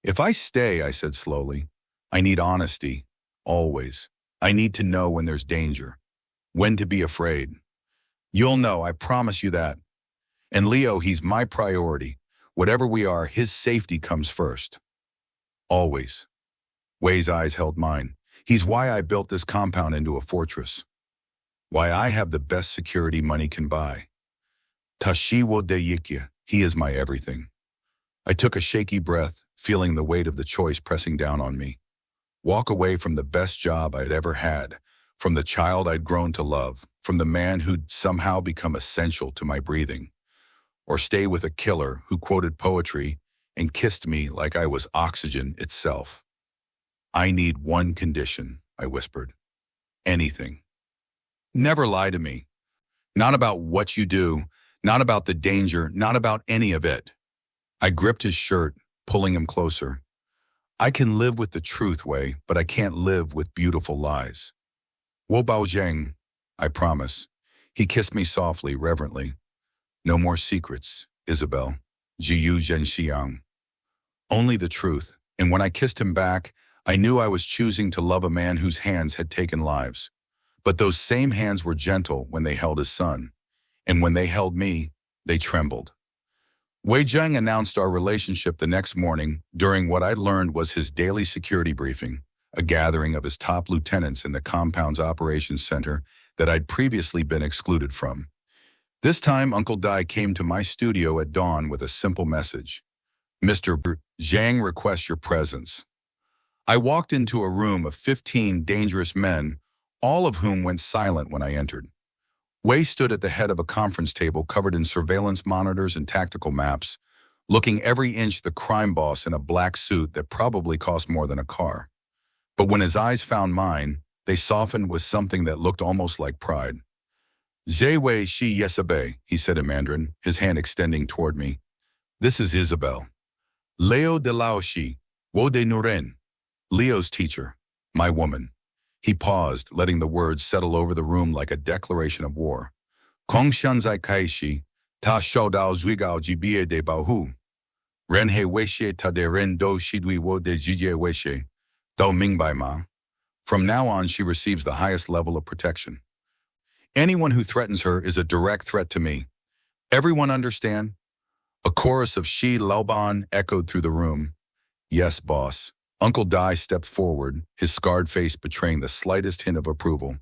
If I stay, I said slowly, I need honesty, always. I need to know when there's danger, when to be afraid. You'll know, I promise you that. And Leo, he's my priority. Whatever we are, his safety comes first. Always. Wei's eyes held mine. He's why I built this compound into a fortress. Why I have the best security money can buy. Tashi wo de yikya, he is my everything. I took a shaky breath, feeling the weight of the choice pressing down on me. Walk away from the best job I'd ever had, from the child I'd grown to love, from the man who'd somehow become essential to my breathing. Or stay with a killer who quoted poetry and kissed me like I was oxygen itself. I need one condition, I whispered. Anything. Never lie to me. Not about what you do, not about the danger, not about any of it. I gripped his shirt, pulling him closer. I can live with the truth, Wei, but I can't live with beautiful lies. Wo Bao Zhang, I promise. He kissed me softly, reverently. No more secrets, Isabelle. Jiyu Zhenxiang. Only the truth. And when I kissed him back, I knew I was choosing to love a man whose hands had taken lives. But those same hands were gentle when they held his son. And when they held me, they trembled. Wei Zhang announced our relationship the next morning during what I learned was his daily security briefing, a gathering of his top lieutenants in the compound's operations center that I'd previously been excluded from. This time, Uncle Dai came to my studio at dawn with a simple message. Mr. Zhang requests your presence. I walked into a room of 15 dangerous men, all of whom went silent when I entered. Wei stood at the head of a conference table covered in surveillance monitors and tactical maps, looking every inch the crime boss in a black suit that probably cost more than a car. But when his eyes found mine, they softened with something that looked almost like pride. Zhe Wei Shi Yesabe, he said in Mandarin, his hand extending toward me. This is Isabelle. Leo de Laoshi, Wo de Nuren. Leo's teacher, my woman. He paused, letting the words settle over the room like a declaration of war. Kong Shanzai Kaishi, Ta Shao Dao Zuigao Jibie de Baohu. Ren He Weishe Ta de Ren Do Shidui Wo de Jijie Weishe. Dao Mingbai Ma. From now on, she receives the highest level of protection. Anyone who threatens her is a direct threat to me. Everyone understand? A chorus of Shi Laoban echoed through the room. Yes, boss. Uncle Dai stepped forward, his scarred face betraying the slightest hint of approval.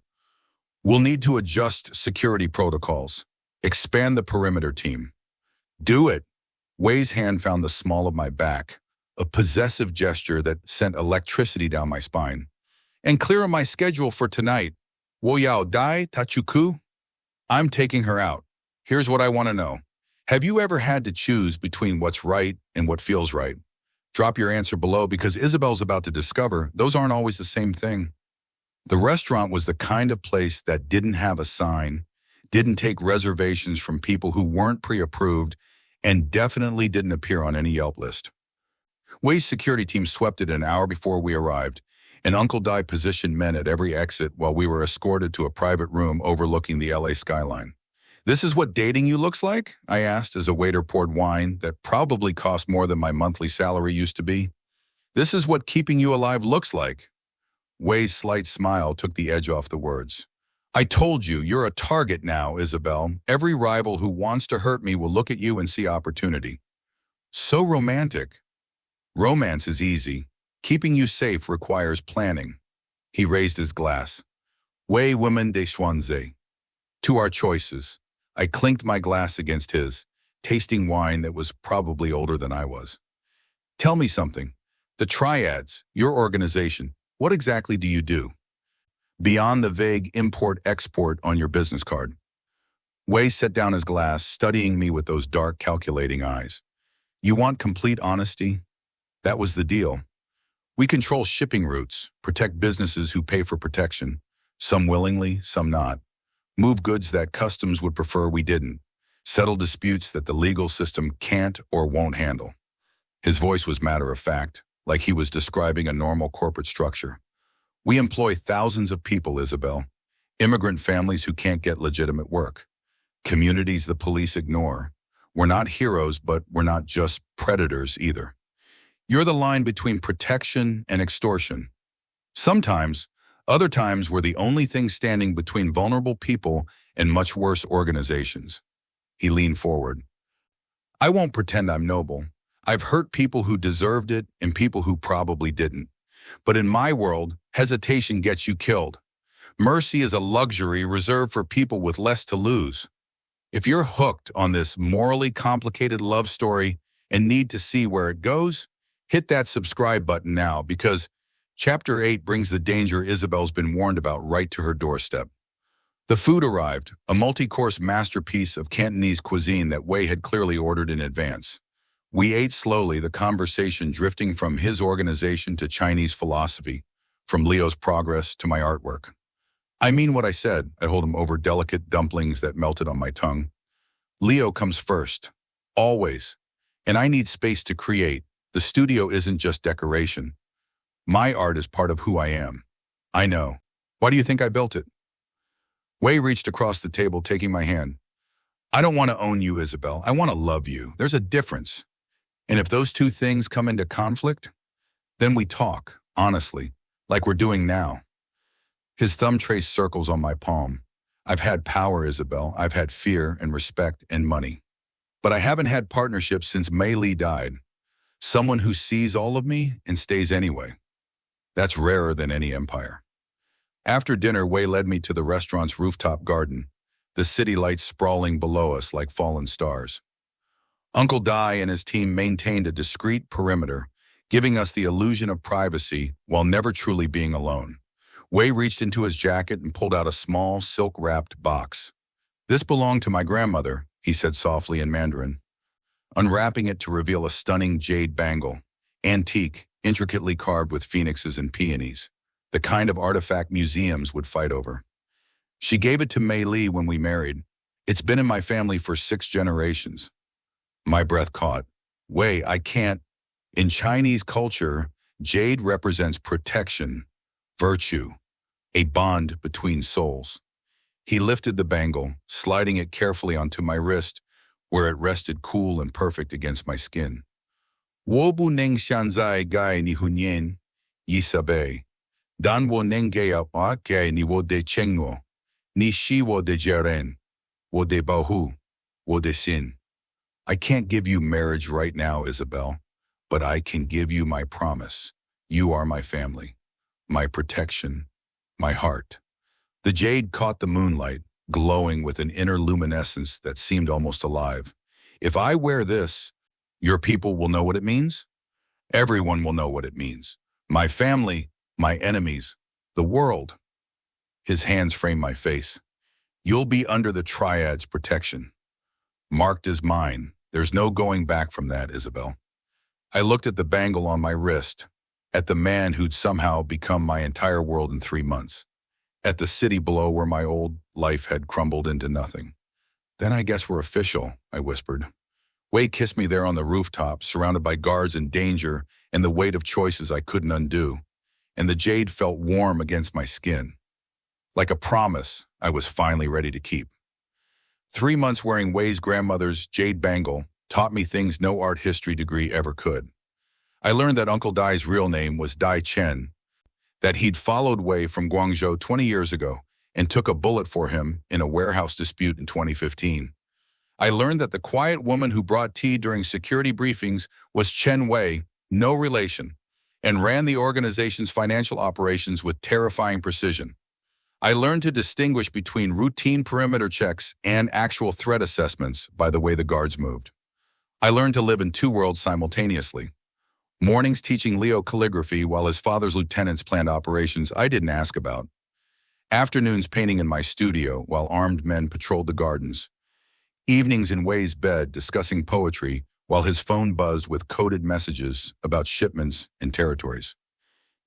We'll need to adjust security protocols. Expand the perimeter team. Do it. Wei's hand found the small of my back, a possessive gesture that sent electricity down my spine. And clear my schedule for tonight. Wo Yao Dai Tachuku? I'm taking her out. Here's what I want to know. Have you ever had to choose between what's right and what feels right? Drop your answer below because Isabelle's about to discover those aren't always the same thing. The restaurant was the kind of place that didn't have a sign, didn't take reservations from people who weren't pre-approved, and definitely didn't appear on any Yelp list. Wei's security team swept it an hour before we arrived, and Uncle Dai positioned men at every exit while we were escorted to a private room overlooking the LA skyline. This is what dating you looks like? I asked as a waiter poured wine that probably cost more than my monthly salary used to be. This is what keeping you alive looks like. Wei's slight smile took the edge off the words. I told you, you're a target now, Isabelle. Every rival who wants to hurt me will look at you and see opportunity. So romantic. Romance is easy. Keeping you safe requires planning. He raised his glass. Wei women de Xuanze. To our choices. I clinked my glass against his, tasting wine that was probably older than I was. Tell me something. The Triads, your organization, what exactly do you do? Beyond the vague import-export on your business card. Wei set down his glass, studying me with those dark, calculating eyes. You want complete honesty? That was the deal. We control shipping routes, protect businesses who pay for protection, some willingly, some not. Move goods that customs would prefer we didn't. Settle disputes that the legal system can't or won't handle. His voice was matter of fact, like he was describing a normal corporate structure. We employ thousands of people, Isabelle. Immigrant families who can't get legitimate work. Communities the police ignore. We're not heroes, but we're not just predators either. You're the line between protection and extortion. Sometimes, other times we're the only thing standing between vulnerable people and much worse organizations. He leaned forward. I won't pretend I'm noble. I've hurt people who deserved it and people who probably didn't. But in my world, hesitation gets you killed. Mercy is a luxury reserved for people with less to lose. If you're hooked on this morally complicated love story and need to see where it goes, hit that subscribe button now because Chapter 8 brings the danger Isabelle's been warned about right to her doorstep. The food arrived, a multi-course masterpiece of Cantonese cuisine that Wei had clearly ordered in advance. We ate slowly, the conversation drifting from his organization to Chinese philosophy, from Leo's progress to my artwork. I mean what I said, I told him over delicate dumplings that melted on my tongue. Leo comes first, always, and I need space to create. The studio isn't just decoration. My art is part of who I am. I know. Why do you think I built it? Wei reached across the table, taking my hand. I don't want to own you, Isabelle. I want to love you. There's a difference. And if those two things come into conflict, then we talk, honestly, like we're doing now. His thumb traced circles on my palm. I've had power, Isabelle. I've had fear and respect and money. But I haven't had partnerships since Mei Li died. Someone who sees all of me and stays anyway. That's rarer than any empire. After dinner, Wei led me to the restaurant's rooftop garden, the city lights sprawling below us like fallen stars. Uncle Dai and his team maintained a discreet perimeter, giving us the illusion of privacy while never truly being alone. Wei reached into his jacket and pulled out a small, silk-wrapped box. This belonged to my grandmother, he said softly in Mandarin, unwrapping it to reveal a stunning jade bangle, antique, intricately carved with phoenixes and peonies, the kind of artifact museums would fight over. She gave it to Mei Li when we married. It's been in my family for 6 generations. My breath caught. Wei, I can't. In Chinese culture, jade represents protection, virtue, a bond between souls. He lifted the bangle, sliding it carefully onto my wrist, where it rested cool and perfect against my skin. Wobu neng xianzai gai ni hunyen, yisabe. Dan wo neng gaya wa gai ni wo de chengnuo, ni shi wo de jeren, wo de bahu, wo de sin. I can't give you marriage right now, Isabelle, but I can give you my promise. You are my family, my protection, my heart. The jade caught the moonlight, glowing with an inner luminescence that seemed almost alive. If I wear this, your people will know what it means? Everyone will know what it means. My family, my enemies, the world. His hands framed my face. You'll be under the Triad's protection. Marked as mine. There's no going back from that, Isabelle. I looked at the bangle on my wrist, at the man who'd somehow become my entire world in 3 months, at the city below where my old life had crumbled into nothing. Then I guess we're official, I whispered. Wei kissed me there on the rooftop, surrounded by guards and danger and the weight of choices I couldn't undo, and the jade felt warm against my skin. Like a promise I was finally ready to keep. 3 months wearing Wei's grandmother's jade bangle taught me things no art history degree ever could. I learned that Uncle Dai's real name was Dai Chen, that he'd followed Wei from Guangzhou 20 years ago and took a bullet for him in a warehouse dispute in 2015. I learned that the quiet woman who brought tea during security briefings was Chen Wei, no relation, and ran the organization's financial operations with terrifying precision. I learned to distinguish between routine perimeter checks and actual threat assessments by the way the guards moved. I learned to live in 2 worlds simultaneously. Mornings teaching Leo calligraphy while his father's lieutenants planned operations I didn't ask about. Afternoons painting in my studio while armed men patrolled the gardens. Evenings in Wei's bed discussing poetry while his phone buzzed with coded messages about shipments and territories.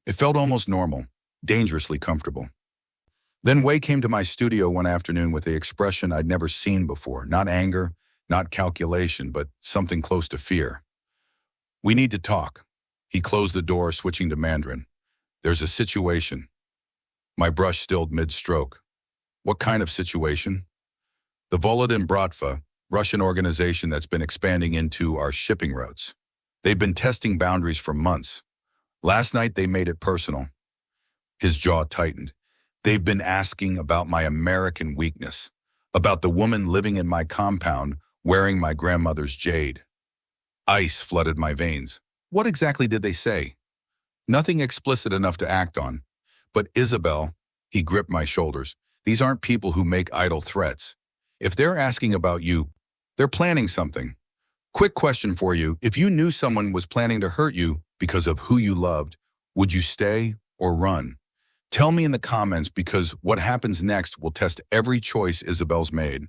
It felt almost normal, dangerously comfortable. Then Wei came to my studio one afternoon with the expression I'd never seen before, not anger, not calculation, but something close to fear. We need to talk. He closed the door, switching to Mandarin. There's a situation. My brush stilled mid-stroke. What kind of situation? The Volodin Bratva, Russian organization that's been expanding into our shipping routes. They've been testing boundaries for months. Last night they made it personal. His jaw tightened. They've been asking about my American weakness, about the woman living in my compound wearing my grandmother's jade. Ice flooded my veins. What exactly did they say? Nothing explicit enough to act on. But Isabelle, he gripped my shoulders, these aren't people who make idle threats. If they're asking about you, they're planning something. Quick question for you. If you knew someone was planning to hurt you because of who you loved, would you stay or run? Tell me in the comments, because what happens next will test every choice Isabelle's made.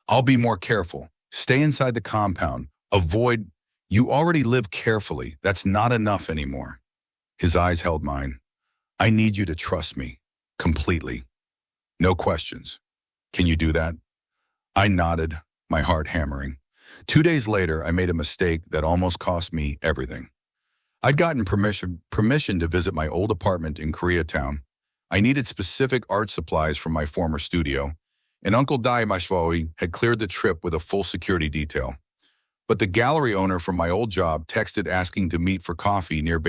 I'll be more careful. Stay inside the compound. Avoid. You already live carefully. That's not enough anymore. His eyes held mine. I need you to trust me. Completely. No questions. Can you do that? I nodded, my heart hammering. 2 days later, I made a mistake that almost cost me everything. I'd gotten permission to visit my old apartment in Koreatown. I needed specific art supplies from my former studio, and Uncle Dai Mashwawi had cleared the trip with a full security detail. But the gallery owner from my old job texted asking to meet for coffee near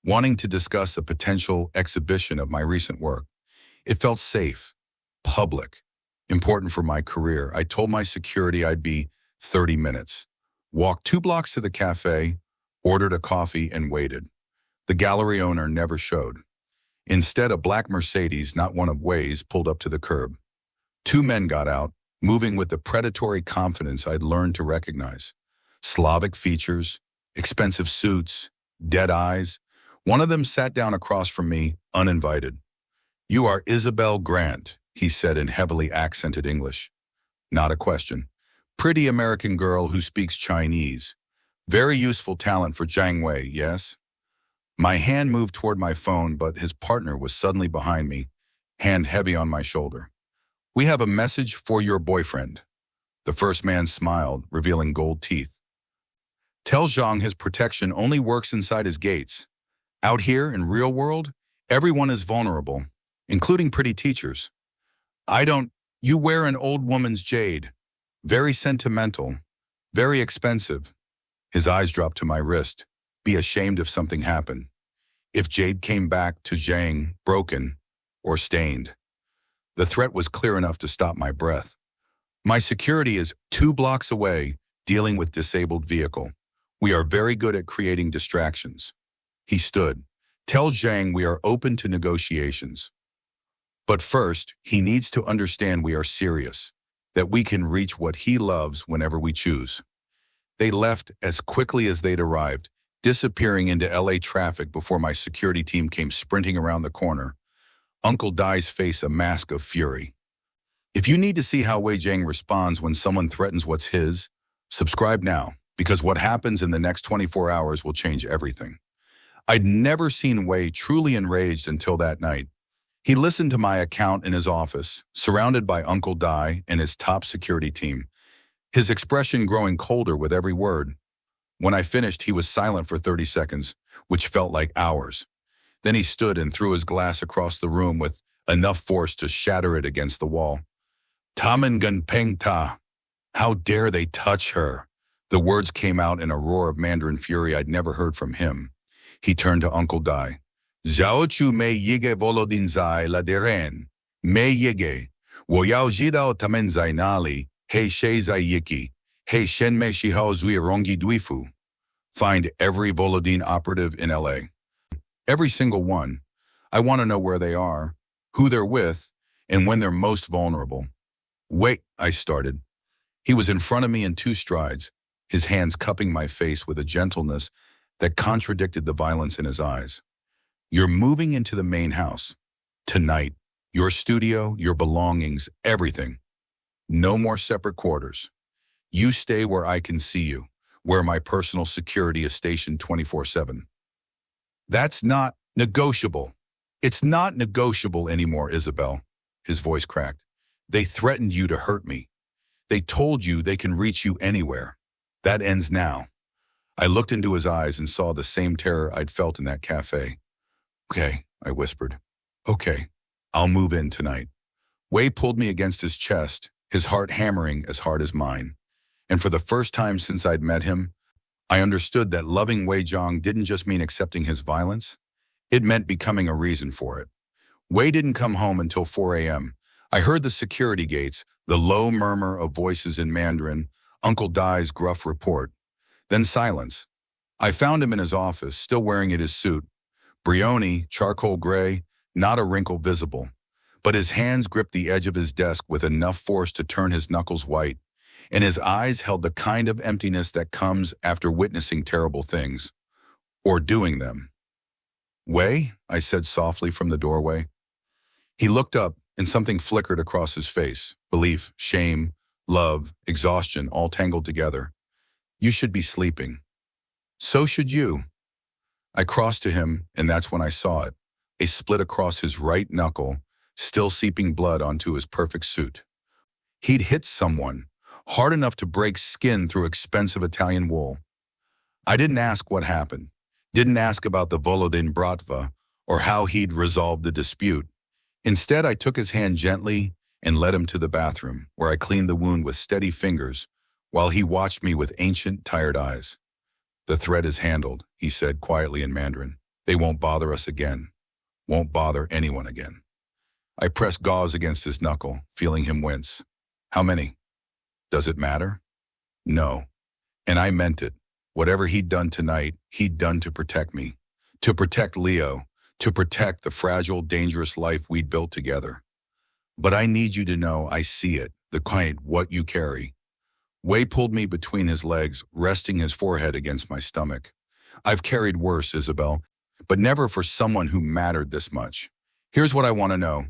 wanting to discuss a potential exhibition of my recent work. It felt safe, public, important for my career. I told my security I'd be 30 minutes, walked 2 blocks to the cafe, ordered a coffee, and waited. The gallery owner never showed. Instead, a black Mercedes, not one of Wei's, pulled up to the curb. 2 men got out, moving with the predatory confidence I'd learned to recognize. Slavic features, expensive suits, dead eyes. One of them sat down across from me, uninvited. "You are Isabelle Grant," he said in heavily accented English. Not a question. Pretty American girl who speaks Chinese. Very useful talent for Zhang Wei, yes? My hand moved toward my phone, but his partner was suddenly behind me, hand heavy on my shoulder. "We have a message for your boyfriend." The first man smiled, revealing gold teeth. "Tell Zhang his protection only works inside his gates. Out here in real world, everyone is vulnerable, including pretty teachers. I don't, you wear an old woman's jade. Very sentimental, very expensive." His eyes dropped to my wrist. "Be ashamed if something happened. If jade came back to Zhang broken or stained." The threat was clear enough to stop my breath. "My security is 2 blocks away, dealing with disabled vehicle. We are very good at creating distractions." He stood. "Tell Zhang we are open to negotiations. But first, he needs to understand we are serious, that we can reach what he loves whenever we choose." They left as quickly as they'd arrived, disappearing into LA traffic before my security team came sprinting around the corner. Uncle Dai's face a mask of fury. If you need to see how Wei Zhang responds when someone threatens what's his, subscribe now, because what happens in the next 24 hours will change everything. I'd never seen Wei truly enraged until that night. He listened to my account in his office, surrounded by Uncle Dai and his top security team, his expression growing colder with every word. When I finished, he was silent for 30 seconds, which felt like hours. Then he stood and threw his glass across the room with enough force to shatter it against the wall. "Tamen peng ta. How dare they touch her?" The words came out in a roar of Mandarin fury I'd never heard from him. He turned to Uncle Dai. "Zhao chu mei yige volodin zai la deren. Mei yige. Wo yao jidao tamen zai nali. Hei she zai yiki. Hei shen mei shihao zui rongi duifu." Find every Volodine operative in LA. Every single one. I want to know where they are, who they're with, and when they're most vulnerable. "Wait," I started. He was in front of me in 2 strides, his hands cupping my face with a gentleness that contradicted the violence in his eyes. "You're moving into the main house. Tonight. Your studio, your belongings, everything. No more separate quarters. You stay where I can see you, where my personal security is stationed 24/7. "That's not negotiable." "It's not negotiable anymore, Isabelle." His voice cracked. "They threatened you to hurt me. They told you they can reach you anywhere. That ends now." I looked into his eyes and saw the same terror I'd felt in that cafe. "Okay," I whispered. "Okay, I'll move in tonight." Wei pulled me against his chest, his heart hammering as hard as mine. And for the first time since I'd met him, I understood that loving Wei Zhang didn't just mean accepting his violence. It meant becoming a reason for it. Wei didn't come home until 4 a.m. I heard the security gates, the low murmur of voices in Mandarin, Uncle Dai's gruff report. Then silence. I found him in his office, still wearing his suit. Brioni, charcoal gray, not a wrinkle visible. But his hands gripped the edge of his desk with enough force to turn his knuckles white, and his eyes held the kind of emptiness that comes after witnessing terrible things, or doing them. "Wei?" I said softly from the doorway. He looked up, and something flickered across his face. Belief, shame, love, exhaustion, all tangled together. "You should be sleeping." "So should you." I crossed to him, and that's when I saw it. A split across his right knuckle, still seeping blood onto his perfect suit. He'd hit someone, hard enough to break skin through expensive Italian wool. I didn't ask what happened, didn't ask about the Volodin Bratva or how he'd resolved the dispute. Instead, I took his hand gently and led him to the bathroom, where I cleaned the wound with steady fingers while he watched me with ancient, tired eyes. "The threat is handled," he said quietly in Mandarin. "They won't bother us again. Won't bother anyone again." I pressed gauze against his knuckle, feeling him wince. "How many? Does it matter?" "No." And I meant it. Whatever he'd done tonight, he'd done to protect me. To protect Leo. To protect the fragile, dangerous life we'd built together. "But I need you to know I see it, the kind what you carry." Wei pulled me between his legs, resting his forehead against my stomach. "I've carried worse, Isabelle, but never for someone who mattered this much. Here's what I want to know.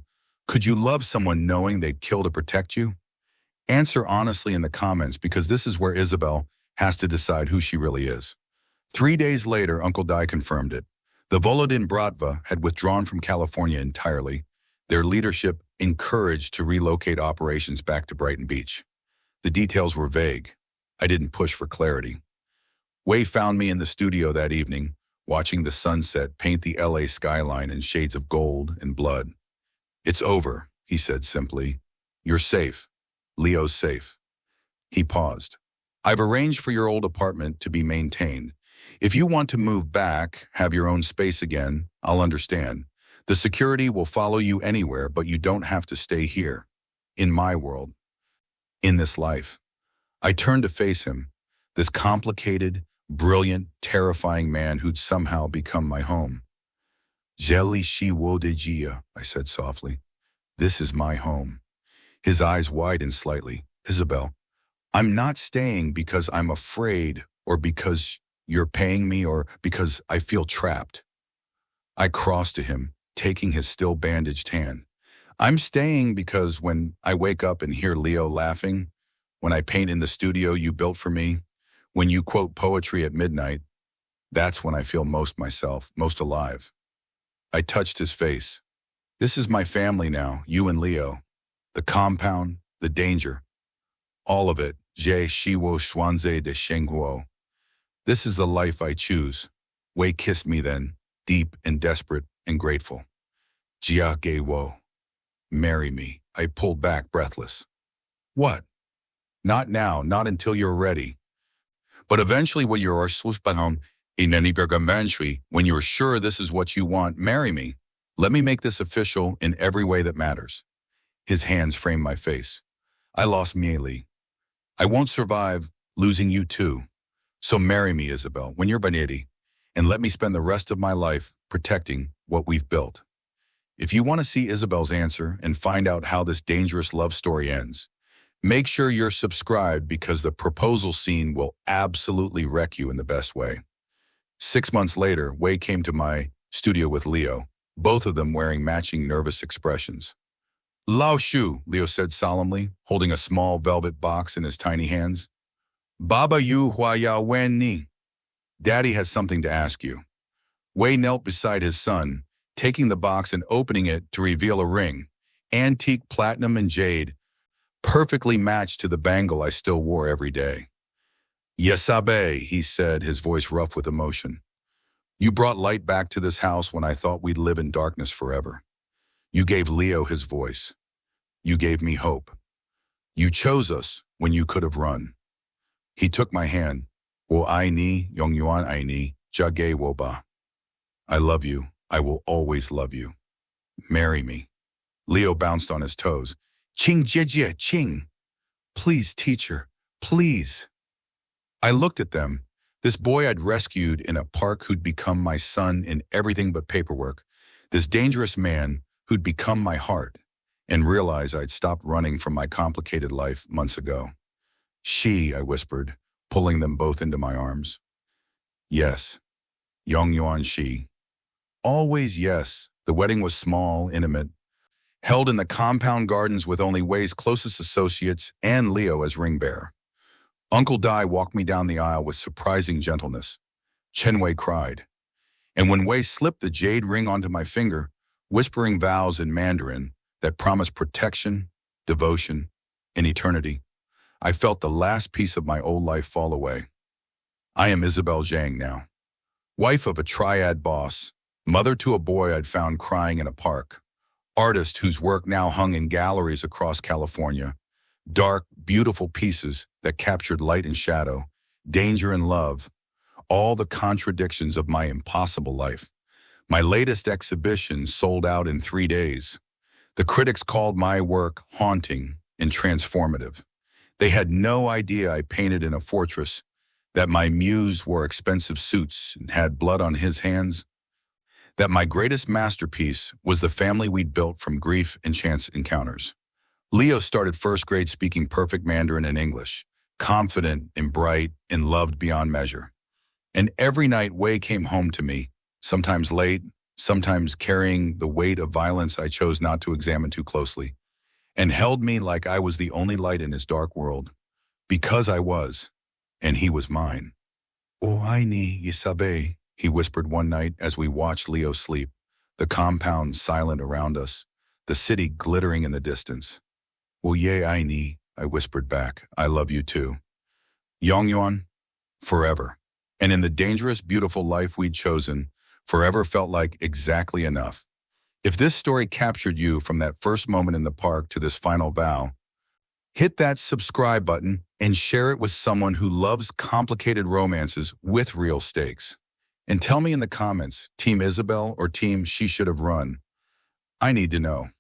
Could you love someone knowing they'd kill to protect you? Answer honestly in the comments, because this is where Isabelle has to decide who she really is." 3 days later, Uncle Dai confirmed it. The Volodin Bratva had withdrawn from California entirely. Their leadership encouraged to relocate operations back to Brighton Beach. The details were vague. I didn't push for clarity. Wei found me in the studio that evening, watching the sunset paint the LA skyline in shades of gold and blood. "It's over," he said simply. "You're safe. Leo's safe." He paused. "I've arranged for your old apartment to be maintained. If you want to move back, have your own space again, I'll understand. The security will follow you anywhere, but you don't have to stay here. In my world. In this life." I turned to face him, this complicated, brilliant, terrifying man who'd somehow become my home. "Jelly shi wo de jia," I said softly. "This is my home." His eyes widened slightly. "Isabelle, I'm not staying because I'm afraid or because you're paying me or because I feel trapped." I crossed to him, taking his still bandaged hand. "I'm staying because when I wake up and hear Leo laughing, when I paint in the studio you built for me, when you quote poetry at midnight, that's when I feel most myself, most alive." I touched his face. "This is my family now, you and Leo. The compound, the danger. All of it, je shiwo shuanze de shenghuo. This is the life I choose." Wei kissed me then, deep and desperate and grateful. "Jia ge wo. Marry me." I pulled back, breathless. "What?" "Not now, not until you're ready. But eventually when you're when you're sure this is what you want, marry me. Let me make this official in every way that matters." His hands framed my face. "I lost Mieli. I won't survive losing you too. So marry me, Isabelle, when you're Baneti, and let me spend the rest of my life protecting what we've built." If you want to see Isabelle's answer and find out how this dangerous love story ends, make sure you're subscribed because the proposal scene will absolutely wreck you in the best way. 6 months later, Wei came to my studio with Leo, both of them wearing matching nervous expressions. "Lao Shu," Leo said solemnly, holding a small velvet box in his tiny hands. "Baba yu hua ya wen ni. Daddy has something to ask you." Wei knelt beside his son, taking the box and opening it to reveal a ring, antique platinum and jade, perfectly matched to the bangle I still wore every day. "Yesabe," he said, his voice rough with emotion. "You brought light back to this house when I thought we'd live in darkness forever. You gave Leo his voice. You gave me hope. You chose us when you could have run." He took my hand. "Wo ai ni, yong yuan ai ni, jage wo ba. I love you. I will always love you. Marry me." Leo bounced on his toes. "Ching jie ching. Please, teacher, please." I looked at them, this boy I'd rescued in a park who'd become my son in everything but paperwork, this dangerous man who'd become my heart, and realized I'd stopped running from my complicated life months ago. "She," I whispered, pulling them both into my arms. "Yes, Yong Yuan she. Always yes." The wedding was small, intimate, held in the compound gardens with only Wei's closest associates and Leo as ring bearer. Uncle Dai walked me down the aisle with surprising gentleness. Chen Wei cried. And when Wei slipped the jade ring onto my finger, whispering vows in Mandarin that promised protection, devotion, and eternity, I felt the last piece of my old life fall away. I am Isabelle Zhang now, wife of a Triad boss, mother to a boy I'd found crying in a park, artist whose work now hung in galleries across California, dark, beautiful pieces that captured light and shadow, danger and love, all the contradictions of my impossible life. My latest exhibition sold out in 3 days. The critics called my work haunting and transformative. They had no idea I painted in a fortress, that my muse wore expensive suits and had blood on his hands, that my greatest masterpiece was the family we'd built from grief and chance encounters. Leo started first grade speaking perfect Mandarin and English, confident and bright and loved beyond measure. And every night Wei came home to me, sometimes late, sometimes carrying the weight of violence I chose not to examine too closely, and held me like I was the only light in his dark world, because I was, and he was mine. "O ai ni Isabe," he whispered one night as we watched Leo sleep, the compound silent around us, the city glittering in the distance. Well, yay, I ni, I whispered back. I love you too. Yongyuan, forever. And in the dangerous, beautiful life we'd chosen, forever felt like exactly enough. If this story captured you from that first moment in the park to this final vow, hit that subscribe button and share it with someone who loves complicated romances with real stakes. And tell me in the comments, Team Isabel or Team She Should Have Run. I need to know.